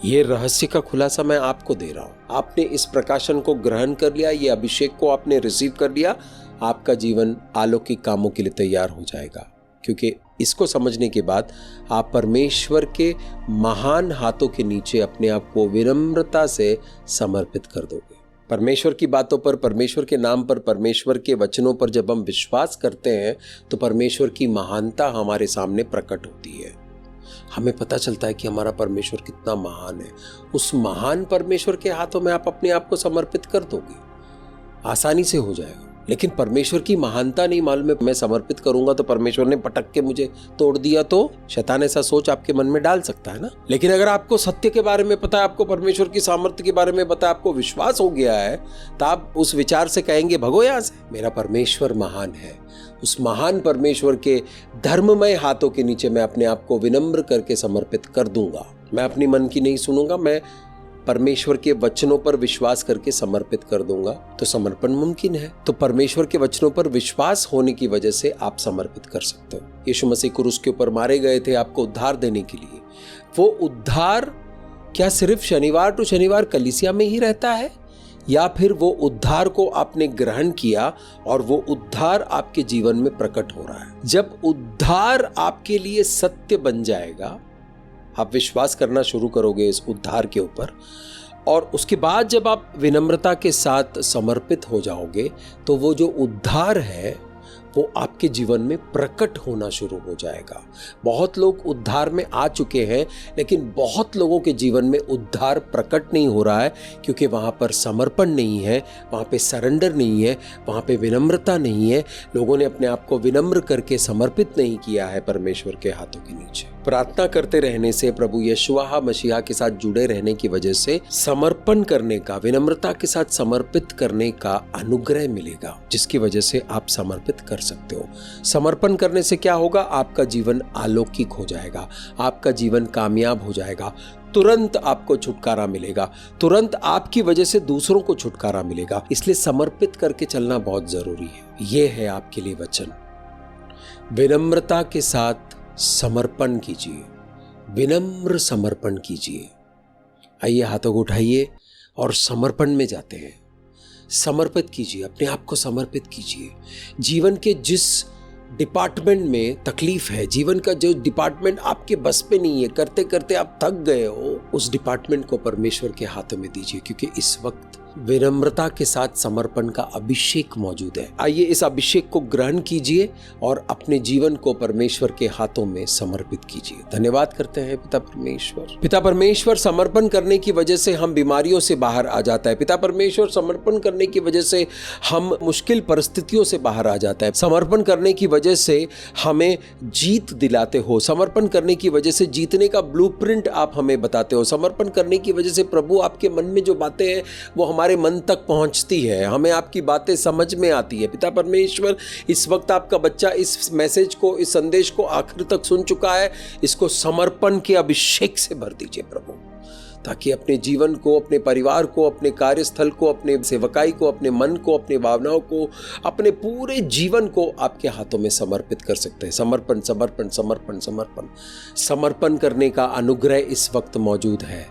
ये रहस्य का खुलासा मैं आपको दे रहा हूं। आपने इस प्रकाशन को ग्रहण कर लिया, ये अभिषेक को आपने रिसीव कर लिया, आपका जीवन अलौकिक कामों के लिए तैयार हो जाएगा। क्योंकि इसको समझने के बाद आप परमेश्वर के महान हाथों के नीचे अपने आप को विनम्रता से समर्पित कर दोगे। परमेश्वर की बातों पर, परमेश्वर के नाम पर, परमेश्वर के वचनों पर जब हम विश्वास करते हैं तो परमेश्वर की महानता हमारे सामने प्रकट होती है। हमें पता चलता है कि हमारा परमेश्वर कितना महान है। उस महान परमेश्वर के हाथों में आप अपने आप को समर्पित कर दोगे, आसानी से हो जाएगा। लेकिन परमेश्वर की महानता नहीं मालूम है, मैं समर्पित करूंगा तो परमेश्वर ने पटक के मुझे तोड़ दिया, तो शैतान ऐसा सोच आपके मन में डाल सकता है ना। लेकिन अगर आपको सत्य के बारे में पता है, आपको परमेश्वर की सामर्थ्य के बारे में पता है, आपको विश्वास हो गया है, तो आप उस विचार से कहेंगे भगो यहाँ से, मेरा परमेश्वर महान है। उस महान परमेश्वर के धर्ममय हाथों के नीचे मैं अपने आप को विनम्र करके समर्पित कर दूंगा। मैं अपनी मन की नहीं सुनूंगा, मैं परमेश्वर के वचनों पर विश्वास करके समर्पित कर दूंगा, तो समर्पण मुमकिन है। तो परमेश्वर के वचनों पर विश्वास होने की वजह से आप समर्पित कर सकते हो। यीशु मसीह क्रूस के ऊपर मारे गए थे आपको उद्धार देने के लिए। वो उद्धार क्या सिर्फ शनिवार टू शनिवार कलीसिया में ही रहता है, या फिर वो उद्धार को आपने ग्रहण किया और वो उद्धार आपके जीवन में प्रकट हो रहा है? जब उद्धार आपके लिए सत्य बन जाएगा, आप विश्वास करना शुरू करोगे इस उद्धार के ऊपर, और उसके बाद जब आप विनम्रता के साथ समर्पित हो जाओगे तो वो जो उद्धार है वो आपके जीवन में प्रकट होना शुरू हो जाएगा। बहुत लोग उद्धार में आ चुके हैं, लेकिन बहुत लोगों के जीवन में उद्धार प्रकट नहीं हो रहा है, क्योंकि वहाँ पर समर्पण नहीं है, वहाँ पे सरेंडर नहीं है, वहाँ पे विनम्रता नहीं है। लोगों ने अपने आप को विनम्र करके समर्पित नहीं किया है परमेश्वर के हाथों के नीचे। प्रार्थना करते रहने से, प्रभु यशुआ मसीहा के साथ जुड़े रहने की वजह से समर्पण करने का, विनम्रता के साथ समर्पित करने का अनुग्रह मिलेगा, जिसकी वजह से आप समर्पित कर सकते हो। समर्पण करने से क्या होगा? आपका जीवन अलौकिक हो जाएगा, आपका जीवन कामयाब हो जाएगा। तुरंत आपको छुटकारा मिलेगा, तुरंत आपकी वजह से दूसरों को छुटकारा मिलेगा। इसलिए समर्पित करके चलना बहुत जरूरी है। यह है आपके लिए वचन। विनम्रता के साथ समर्पण कीजिए, विनम्र समर्पण कीजिए। आइए हाथों को उठाइए और समर्पण में जाते हैं। समर्पित कीजिए, अपने आप को समर्पित कीजिए। जीवन के जिस डिपार्टमेंट में तकलीफ है, जीवन का जो डिपार्टमेंट आपके बस पे नहीं है, करते करते आप थक गए हो, उस डिपार्टमेंट को परमेश्वर के हाथों में दीजिए, क्योंकि इस वक्त विनम्रता के साथ समर्पण का अभिषेक मौजूद है। आइए इस अभिषेक को ग्रहण कीजिए और अपने जीवन को परमेश्वर के हाथों में समर्पित कीजिए। धन्यवाद करते हैं पिता परमेश्वर। पिता परमेश्वर, समर्पण करने की वजह से हम बीमारियों से बाहर आ जाता है। पिता परमेश्वर, समर्पण करने की वजह से हम मुश्किल परिस्थितियों से बाहर आ जाता है। समर्पण करने की वजह से हमें जीत दिलाते हो। समर्पण करने की वजह से जीतने का ब्लूप्रिंट आप हमें बताते हो। समर्पण करने की वजह से प्रभु आपके मन में जो बातें हैं वो हमारे मन तक पहुंचती है, हमें आपकी बातें समझ में आती है। पिता परमेश्वर, इस वक्त आपका बच्चा इस मैसेज को, इस संदेश को आखिर तक सुन चुका है। इसको समर्पण के अभिषेक से भर दीजिए प्रभु, ताकि अपने जीवन को, अपने परिवार को, अपने कार्यस्थल को, अपने सेवकाई को, अपने मन को, अपने भावनाओं को, अपने पूरे जीवन को आपके हाथों में समर्पित कर सकते हैं। समर्पण, समर्पण, समर्पण, समर्पण। समर्पण करने का अनुग्रह इस वक्त मौजूद है।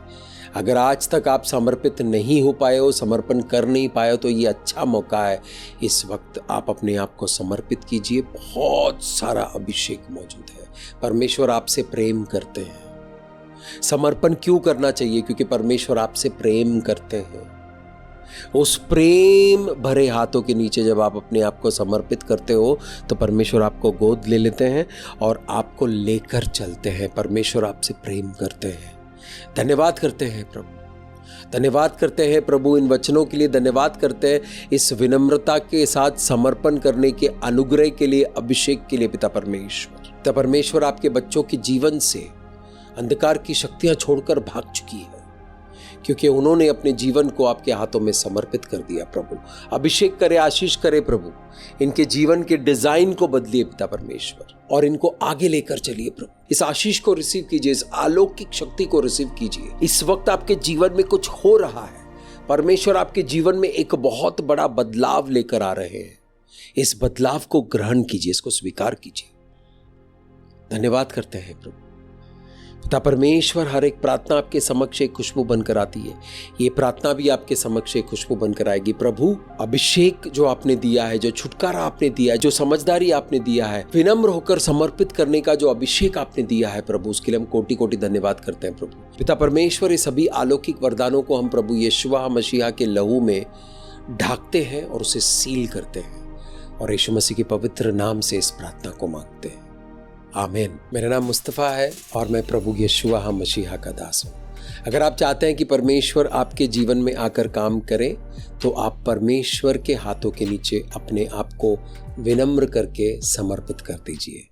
अगर आज तक आप समर्पित नहीं हो पाए हो, समर्पण कर नहीं पाए हो, तो ये अच्छा मौका है। इस वक्त आप अपने आप को समर्पित कीजिए। बहुत सारा अभिषेक मौजूद है। परमेश्वर आपसे प्रेम करते हैं। समर्पण क्यों करना चाहिए? क्योंकि परमेश्वर आपसे प्रेम करते हैं। उस प्रेम भरे हाथों के नीचे जब आप अपने आप को समर्पित करते हो तो परमेश्वर आपको गोद ले लेते हैं और आपको लेकर चलते हैं। परमेश्वर आपसे प्रेम करते हैं। धन्यवाद करते हैं प्रभु, धन्यवाद करते हैं प्रभु इन वचनों के लिए, धन्यवाद करते हैं इस विनम्रता के साथ समर्पण करने के अनुग्रह के लिए, अभिषेक के लिए। पिता परमेश्वर आपके बच्चों के जीवन से अंधकार की शक्तियां छोड़कर भाग चुकी है, क्योंकि उन्होंने अपने जीवन को आपके हाथों में समर्पित कर दिया। प्रभु अभिषेक करे, आशीष करे प्रभु, इनके जीवन के डिजाइन को बदलिए पिता परमेश्वर, और इनको आगे लेकर चलिए प्रभु। इस आशीष को रिसीव कीजिए, इस अलौकिक शक्ति को रिसीव कीजिए। इस वक्त आपके जीवन में कुछ हो रहा है, परमेश्वर आपके जीवन में एक बहुत बड़ा बदलाव लेकर आ रहे हैं। इस बदलाव को ग्रहण कीजिए, इसको स्वीकार कीजिए। धन्यवाद करते हैं प्रभु। पिता परमेश्वर, हर एक प्रार्थना आपके समक्ष एक खुशबू बनकर आती है, ये प्रार्थना भी आपके समक्ष एक खुशबू बनकर आएगी। प्रभु अभिषेक जो आपने दिया है, जो छुटकारा आपने दिया है, जो समझदारी आपने दिया है, विनम्र होकर समर्पित करने का जो अभिषेक आपने दिया है प्रभु, उसके लिए हम कोटि कोटि धन्यवाद करते हैं प्रभु। पिता परमेश्वर, ये सभी अलौकिक वरदानों को हम प्रभु यीशु मसीह के लहू में ढाकते हैं और उसे सील करते हैं, और यीशु मसीह के पवित्र नाम से इस प्रार्थना को मांगते हैं। आमीन। मेरा नाम मुस्तफ़ा है और मैं प्रभु यीशु मसीह का दास हूँ। अगर आप चाहते हैं कि परमेश्वर आपके जीवन में आकर काम करे, तो आप परमेश्वर के हाथों के नीचे अपने आप को विनम्र करके समर्पित कर दीजिए।